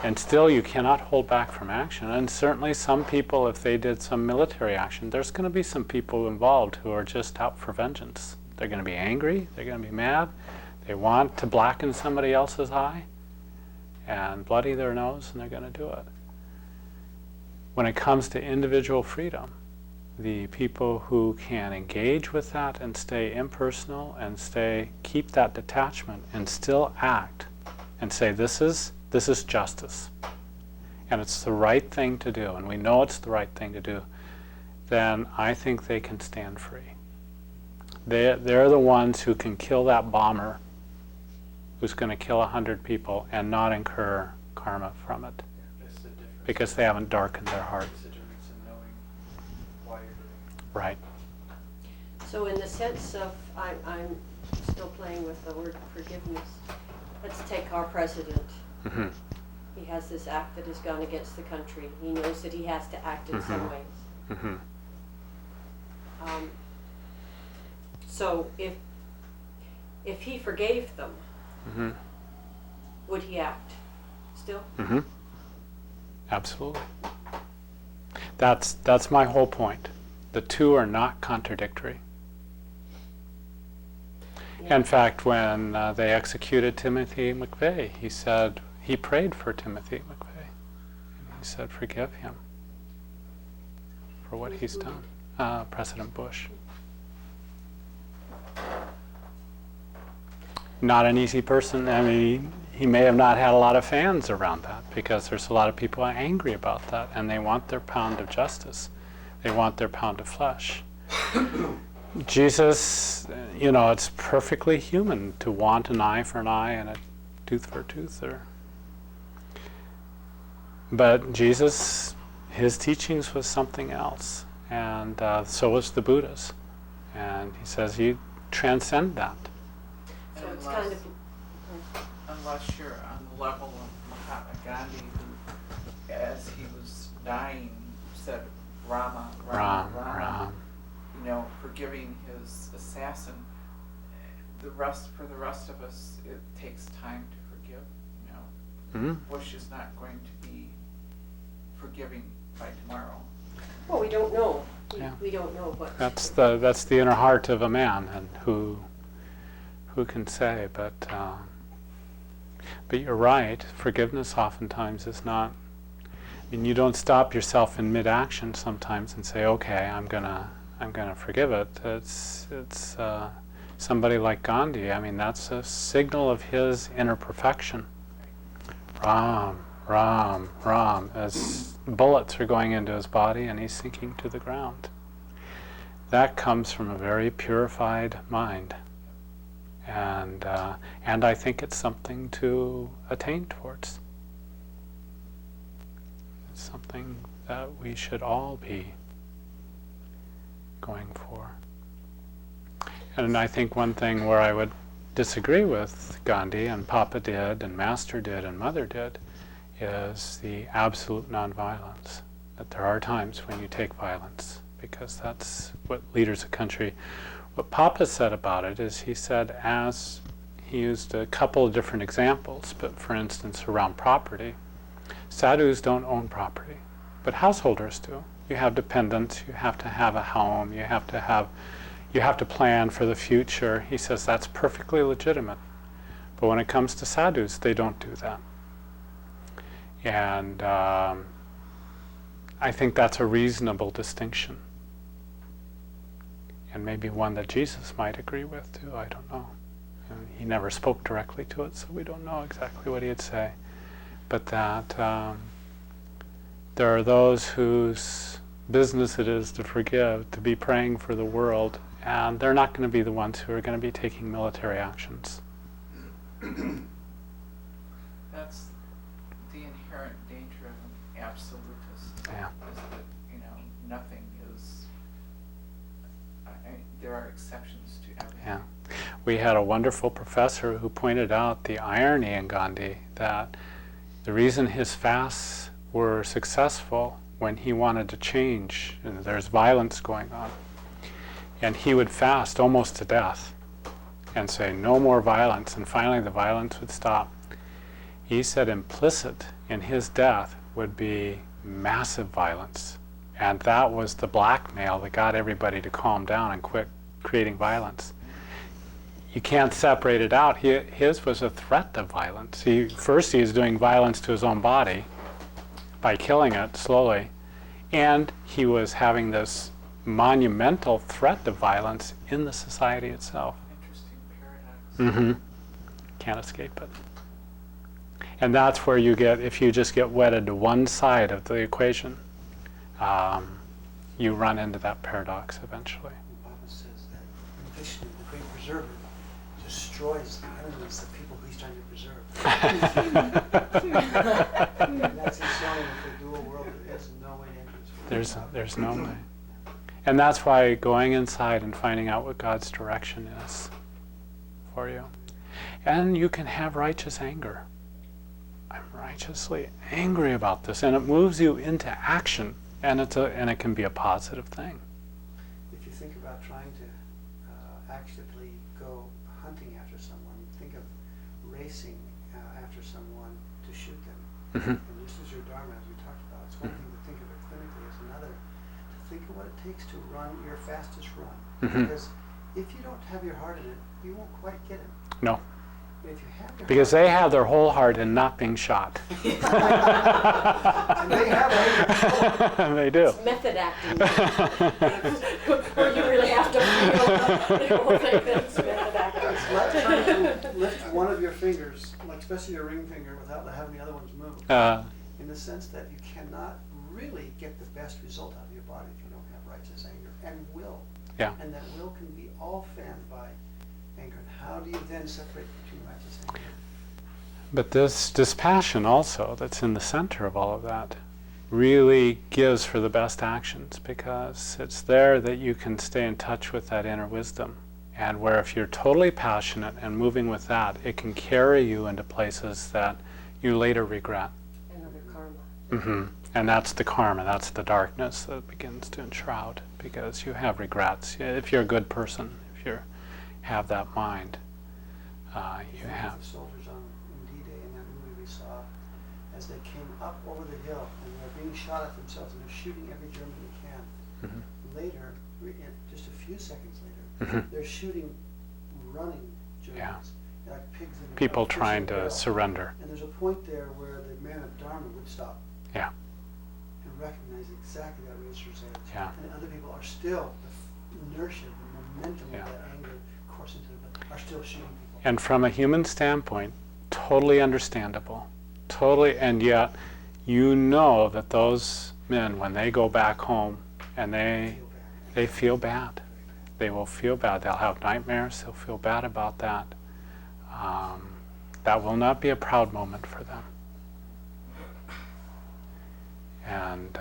[SPEAKER 1] And still you cannot hold back from action. And certainly some people, if they did some military action, there's going to be some people involved who are just out for vengeance. They're going to be angry, they're going to be mad, they want to blacken somebody else's eye and bloody their nose, and they're going to do it. When it comes to individual freedom, the people who can engage with that and stay impersonal and keep that detachment and still act and say, this is justice, and it's the right thing to do, and we know it's the right thing to do, then I think they can stand free. They're the ones who can kill that bomber who's going to kill 100 people and not incur karma from it.
[SPEAKER 7] It's the difference.
[SPEAKER 1] because they haven't darkened their heart.
[SPEAKER 7] Considerates and knowing why you're doing it.
[SPEAKER 1] Right.
[SPEAKER 3] So in the sense of, I'm still playing with the word forgiveness. Let's take our president.
[SPEAKER 1] Mm-hmm.
[SPEAKER 3] He has this act that has gone against the country. He knows that he has to act in some ways.
[SPEAKER 1] Mm-hmm.
[SPEAKER 3] So if he forgave them,
[SPEAKER 1] Mm-hmm.
[SPEAKER 3] would he act still?
[SPEAKER 1] Mm-hmm. Absolutely. That's my whole point. The two are not contradictory.
[SPEAKER 3] Yeah.
[SPEAKER 1] In fact, when they executed Timothy McVeigh, he said, he prayed for Timothy McVeigh. And he said, forgive him for what he's done. President Bush. Not an easy person. I mean, he may have not had a lot of fans around that because there's a lot of people angry about that and they want their pound of justice. They want their pound of flesh. Jesus, it's perfectly human to want an eye for an eye and a tooth for a tooth. But Jesus, his teachings was something else. And so was the Buddha's. And he says you transcend that.
[SPEAKER 3] So
[SPEAKER 2] And
[SPEAKER 3] it's kind of,
[SPEAKER 2] unless you're on the level of Mahatma Gandhi, who, as he was dying, said Rama, Rama,
[SPEAKER 1] Ram,
[SPEAKER 2] Rama,
[SPEAKER 1] Ram.
[SPEAKER 2] Forgiving his assassin. For the rest of us, it takes time to forgive.
[SPEAKER 1] Mm-hmm.
[SPEAKER 2] Bush is not going to be forgiving by tomorrow.
[SPEAKER 3] well, we don't know.
[SPEAKER 1] Yeah.
[SPEAKER 3] We don't know what.
[SPEAKER 1] That's the inner heart of a man, and who can say? But you're right. Forgiveness oftentimes is not. I mean, you don't stop yourself in mid-action sometimes and say, "Okay, I'm gonna forgive it." It's somebody like Gandhi. I mean, that's a signal of his inner perfection. Ram, Ram, Ram, as bullets are going into his body and he's sinking to the ground. That comes from a very purified mind. And I think it's something to attain towards. It's something that we should all be going for. And I think one thing where I would disagree with Gandhi, and Papa did, and Master did, and Mother did, is the absolute nonviolence. That there are times when you take violence, because that's what leaders of country. What Papa said about it is he said, as he used a couple of different examples, but for instance around property, sadhus don't own property, but householders do. You have dependents, you have to have a home, you have to plan for the future. He says that's perfectly legitimate. But when it comes to sadhus, they don't do that. And I think that's a reasonable distinction. And maybe one that Jesus might agree with too, I don't know. And he never spoke directly to it, so we don't know exactly what he'd say. But that there are those whose business it is to forgive, to be praying for the world, and they're not going to be the ones who are going to be taking military actions.
[SPEAKER 2] That's the inherent danger of an absolutist.
[SPEAKER 1] Yeah.
[SPEAKER 2] Is that, nothing is, there are exceptions to everything.
[SPEAKER 1] Yeah. We had a wonderful professor who pointed out the irony in Gandhi, that the reason his fasts were successful when he wanted to change, and there's violence going on, and he would fast almost to death and say no more violence, and finally the violence would stop. He said implicit in his death would be massive violence, and that was the blackmail that got everybody to calm down and quit creating violence. You can't separate it out. His was a threat of violence. First he was doing violence to his own body by killing it slowly, and he was having this monumental threat of violence in the society itself.
[SPEAKER 2] Interesting paradox.
[SPEAKER 1] Can't escape it. And that's where you get, if you just get wedded to one side of the equation, you run into that paradox eventually.
[SPEAKER 5] The Bible says that Vishnu, the great preserver, destroys the enemies of people he's trying to preserve. And that's his sign of the dual
[SPEAKER 1] There's no way. And that's why going inside and finding out what God's direction is for you. And you can have righteous anger. I'm righteously angry about this, and it moves you into action, and it can be a positive thing.
[SPEAKER 5] If you think about trying to actively go hunting after someone, think of racing after someone to shoot them.
[SPEAKER 1] Mm-hmm.
[SPEAKER 5] And this is your dharma, as we talked about. It's one thing to think of it clinically, it's another to think of what it takes to run your fastest run.
[SPEAKER 1] Mm-hmm.
[SPEAKER 5] Because if you don't have your heart in it, you won't quite get it.
[SPEAKER 1] No.
[SPEAKER 5] If you have your
[SPEAKER 1] Because
[SPEAKER 5] heart
[SPEAKER 1] they have their whole heart in not being shot.
[SPEAKER 5] and they have it.
[SPEAKER 1] And they do.
[SPEAKER 3] It's method acting. Where you really have to feel the whole thing. That's method acting.
[SPEAKER 5] It's like trying to lift one of your fingers, like especially your ring finger, without having the other ones move. In the sense that you cannot really get the best result out of your body if you don't have righteous anger and will.
[SPEAKER 1] Yeah.
[SPEAKER 5] And that will can be all fanned by anger. And how do you then separate between righteous anger?
[SPEAKER 1] But this dispassion also that's in the center of all of that really gives for the best actions, because it's there that you can stay in touch with that inner wisdom. And where if you're totally passionate and moving with that, it can carry you into places that you later regret.
[SPEAKER 3] Another karma.
[SPEAKER 1] Mm-hmm. And that's the karma, that's the darkness that begins to enshroud, because you have regrets. If you're a good person, if you have that mind, you have.
[SPEAKER 5] The soldiers on D-Day in that movie we saw, as they came up over the hill and they're being shot at themselves and they're shooting every German they can.
[SPEAKER 1] Mm-hmm.
[SPEAKER 5] Later, just a few seconds later,
[SPEAKER 1] Mm-hmm.
[SPEAKER 5] they're shooting running Germans.
[SPEAKER 1] Yeah.
[SPEAKER 5] Like pigs in a
[SPEAKER 1] People
[SPEAKER 5] fish in
[SPEAKER 1] trying
[SPEAKER 5] a
[SPEAKER 1] to
[SPEAKER 5] barrel.
[SPEAKER 1] surrender.
[SPEAKER 5] And there's a point there where the man of Dharma would stop.
[SPEAKER 1] Yeah.
[SPEAKER 5] And recognize exactly that razor's edge.
[SPEAKER 1] Yeah.
[SPEAKER 5] And other people are still, the inertia, the momentum
[SPEAKER 1] Yeah.
[SPEAKER 5] of that anger coursing through them, are still shooting people.
[SPEAKER 1] And from a human standpoint, totally understandable. Totally, and yet you know that those men, when they go back home and they feel bad. They will feel bad. They'll have nightmares. They'll feel bad about that. That will not be a proud moment for them. And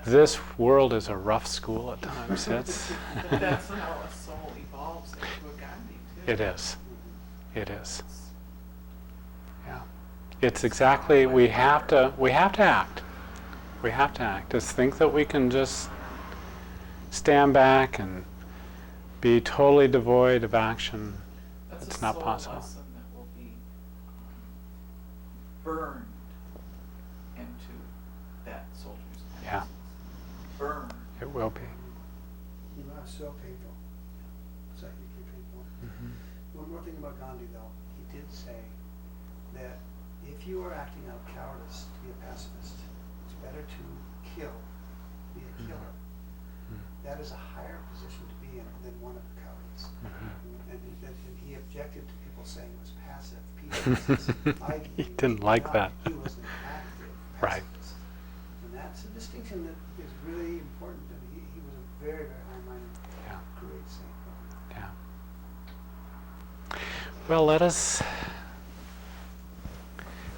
[SPEAKER 1] this world is a rough school at times. It's
[SPEAKER 2] That's how a soul evolves into a Gandhi, too.
[SPEAKER 1] It is. It is. Yeah. It's exactly, we have to act. We have to act. Just think that we can just stand back and be totally devoid of action.
[SPEAKER 2] That's
[SPEAKER 1] It's
[SPEAKER 2] a
[SPEAKER 1] not
[SPEAKER 2] soul
[SPEAKER 1] possible.
[SPEAKER 2] lesson that will be burned into that soldier's
[SPEAKER 1] Yeah.
[SPEAKER 2] conscience. Burned.
[SPEAKER 1] It will be.
[SPEAKER 5] You know, it's so painful. Psychically painful.
[SPEAKER 1] Mm-hmm.
[SPEAKER 5] One more thing about Gandhi, though. He did say that if you are acting out of cowardice to be a pacifist, it's better to kill, be a killer. That is a higher position to be in than one of the cowardice. And he objected to people saying it was passive, peaceful.
[SPEAKER 1] He didn't like that.
[SPEAKER 5] He was an active
[SPEAKER 1] Right.
[SPEAKER 5] pacifist. And that's a distinction that is really important. And he was a very, very high-minded,
[SPEAKER 1] Yeah.
[SPEAKER 5] great saint.
[SPEAKER 1] Yeah. Well, let us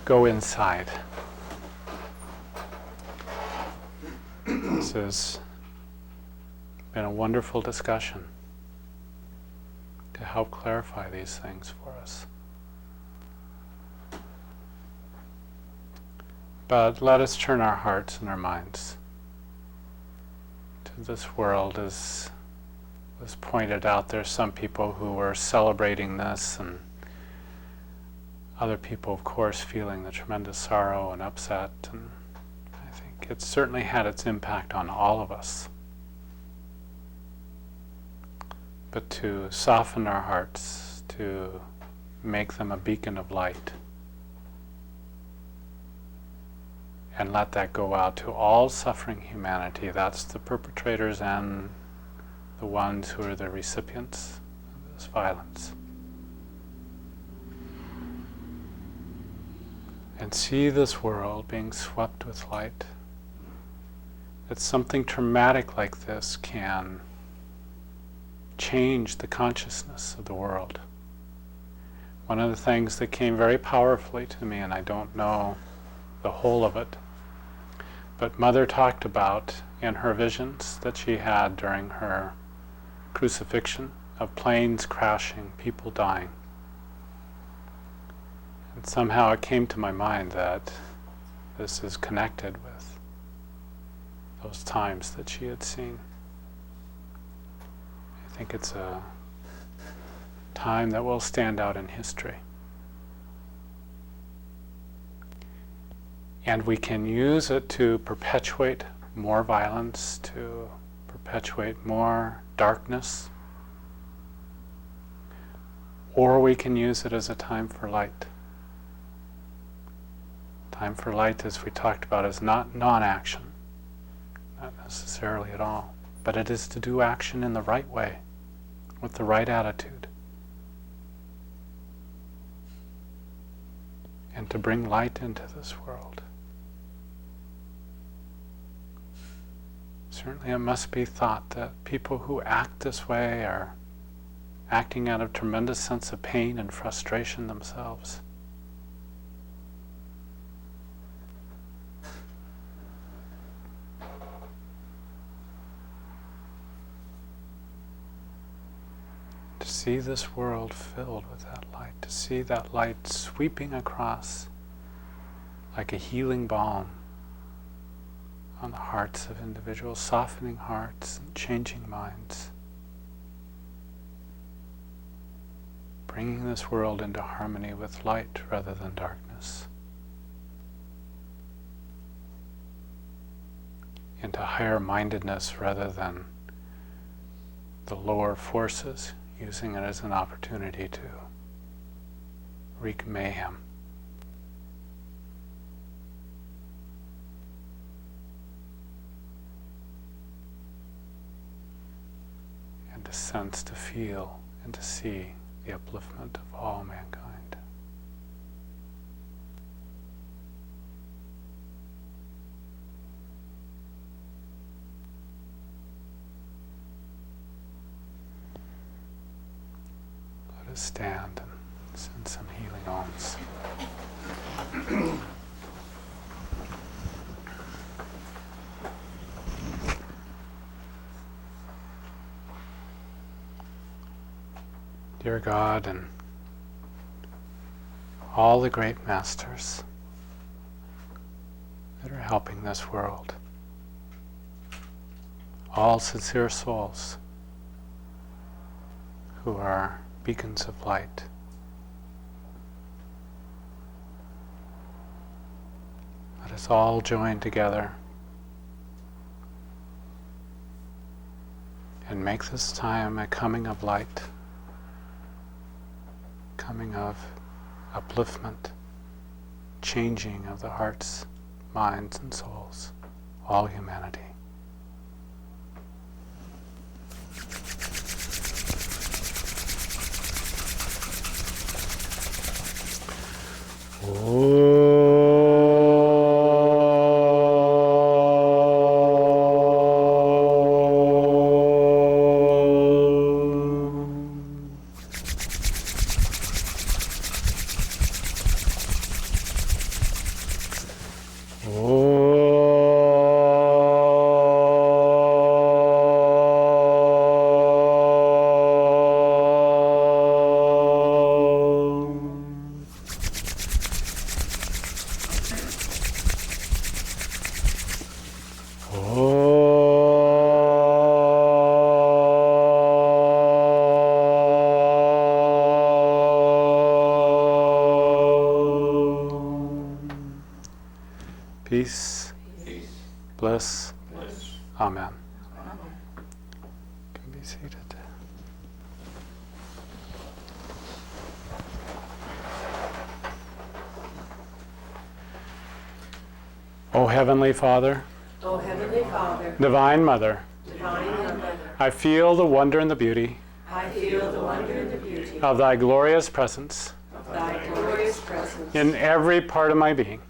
[SPEAKER 1] go inside. This has been a wonderful discussion to help clarify these things for us. But let us turn our hearts and our minds to this world. As was pointed out, there's some people who were celebrating this, and other people, of course, feeling the tremendous sorrow and upset. And I think it's certainly had its impact on all of us. But to soften our hearts, to make them a beacon of light, and let that go out to all suffering humanity. That's the perpetrators and the ones who are the recipients of this violence. And see this world being swept with light. That something traumatic like this can change the consciousness of the world. One of the things that came very powerfully to me, and I don't know the whole of it, But Mother talked about in her visions that she had during her crucifixion of planes crashing, people dying. And somehow it came to my mind that this is connected with those times that she had seen. I think it's a time that will stand out in history. And we can use it to perpetuate more violence, to perpetuate more darkness, or we can use it as a time for light. Time for light, as we talked about, is not non-action, not necessarily at all, but it is to do action in the right way, with the right attitude, and to bring light into this world. Certainly it must be thought that people who act this way are acting out of tremendous sense of pain and frustration themselves. To see this world filled with that light, to see that light sweeping across like a healing balm on the hearts of individuals, softening hearts and changing minds, bringing this world into harmony with light rather than darkness, into higher mindedness rather than the lower forces, using it as an opportunity to wreak mayhem. And to sense, to feel, and to see the upliftment of all mankind. Let us stand and send some healing alms. Dear God, and all the great masters that are helping this world, all sincere souls who are beacons of light, let us all join together and make this time a coming of light, coming of upliftment, changing of the hearts, minds, and souls, all humanity. Peace, bliss, Amen. You can be seated. O Heavenly Father,
[SPEAKER 3] O Heavenly Father,
[SPEAKER 1] Divine Mother,
[SPEAKER 3] Divine Mother,
[SPEAKER 1] I feel the wonder and the beauty
[SPEAKER 3] I feel the wonder and the beauty
[SPEAKER 1] of Thy glorious presence
[SPEAKER 3] of Thy glorious presence
[SPEAKER 1] in every part of my being.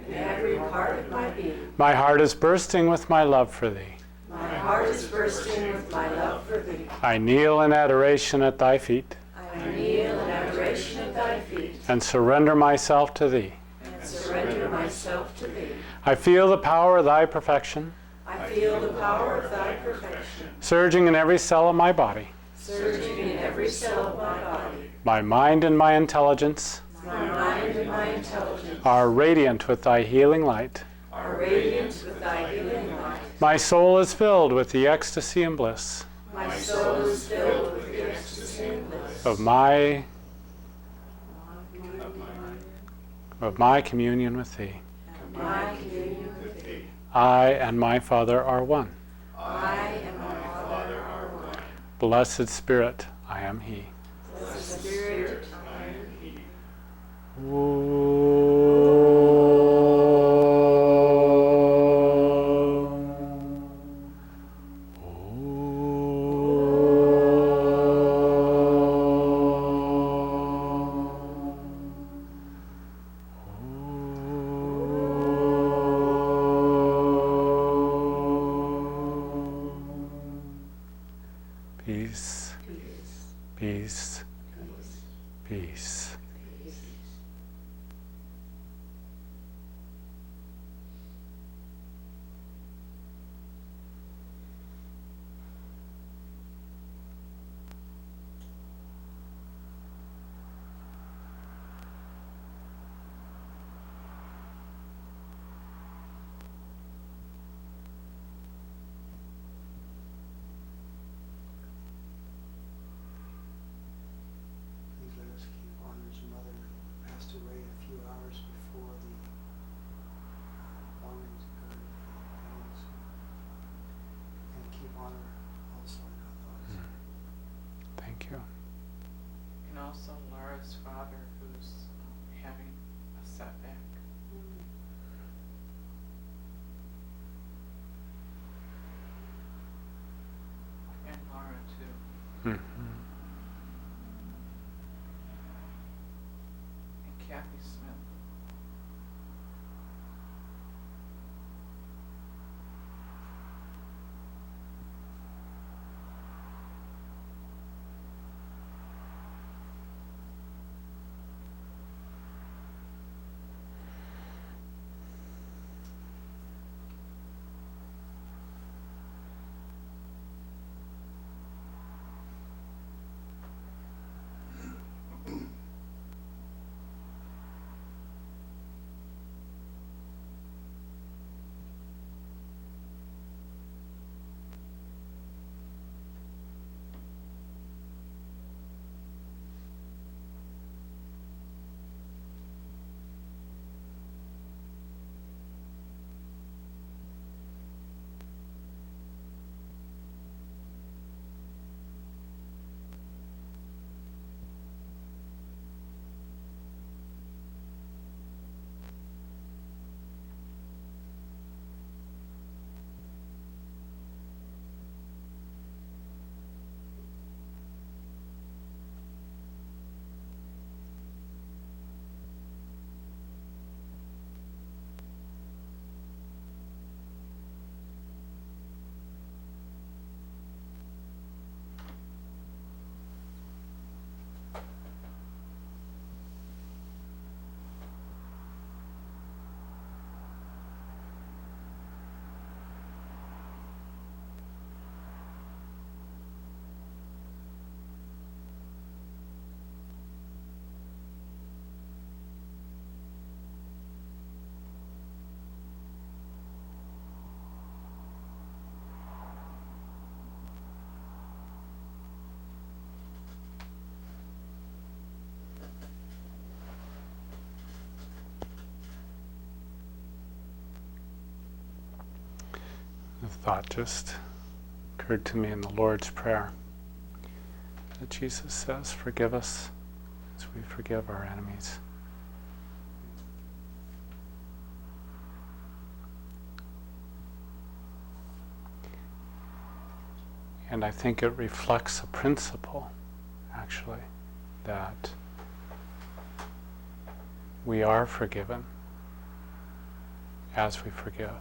[SPEAKER 3] in every part of my being.
[SPEAKER 1] My heart is bursting with my love for Thee.
[SPEAKER 3] My heart is bursting with my love for Thee.
[SPEAKER 1] I kneel in adoration at Thy feet
[SPEAKER 3] I kneel in adoration at Thy feet
[SPEAKER 1] and surrender myself to Thee.
[SPEAKER 3] and surrender myself to Thee.
[SPEAKER 1] I feel the power of thy perfection,
[SPEAKER 10] I feel the power of thy perfection,
[SPEAKER 1] surging in every cell of my body.
[SPEAKER 10] surging in every cell of my body.
[SPEAKER 1] My mind and my intelligence
[SPEAKER 10] My mind and my intelligence
[SPEAKER 1] are radiant with thy healing light.
[SPEAKER 10] are radiant with thy healing light.
[SPEAKER 1] My soul is filled with the ecstasy and bliss
[SPEAKER 10] My soul is filled with the ecstasy and bliss
[SPEAKER 1] of my communion with thee.
[SPEAKER 10] my communion with thee.
[SPEAKER 1] I and my Father are one.
[SPEAKER 10] I and my Father are one.
[SPEAKER 1] Blessed Spirit, I am He.
[SPEAKER 10] Blessed Spirit, I am He.
[SPEAKER 1] Peace, peace, peace.
[SPEAKER 5] Please let us keep Honor's mother, who passed away a few hours before the longings occurred, pains, and keep Honor also in our thoughts.
[SPEAKER 1] Thank you.
[SPEAKER 2] And also Laura's father, who's having a setback. And Laura too.
[SPEAKER 1] Mhm.
[SPEAKER 2] And Kathy Smith.
[SPEAKER 1] The thought just occurred to me in the Lord's Prayer that Jesus says, forgive us as we forgive our enemies. And I think it reflects a principle, actually, that we are forgiven as we forgive.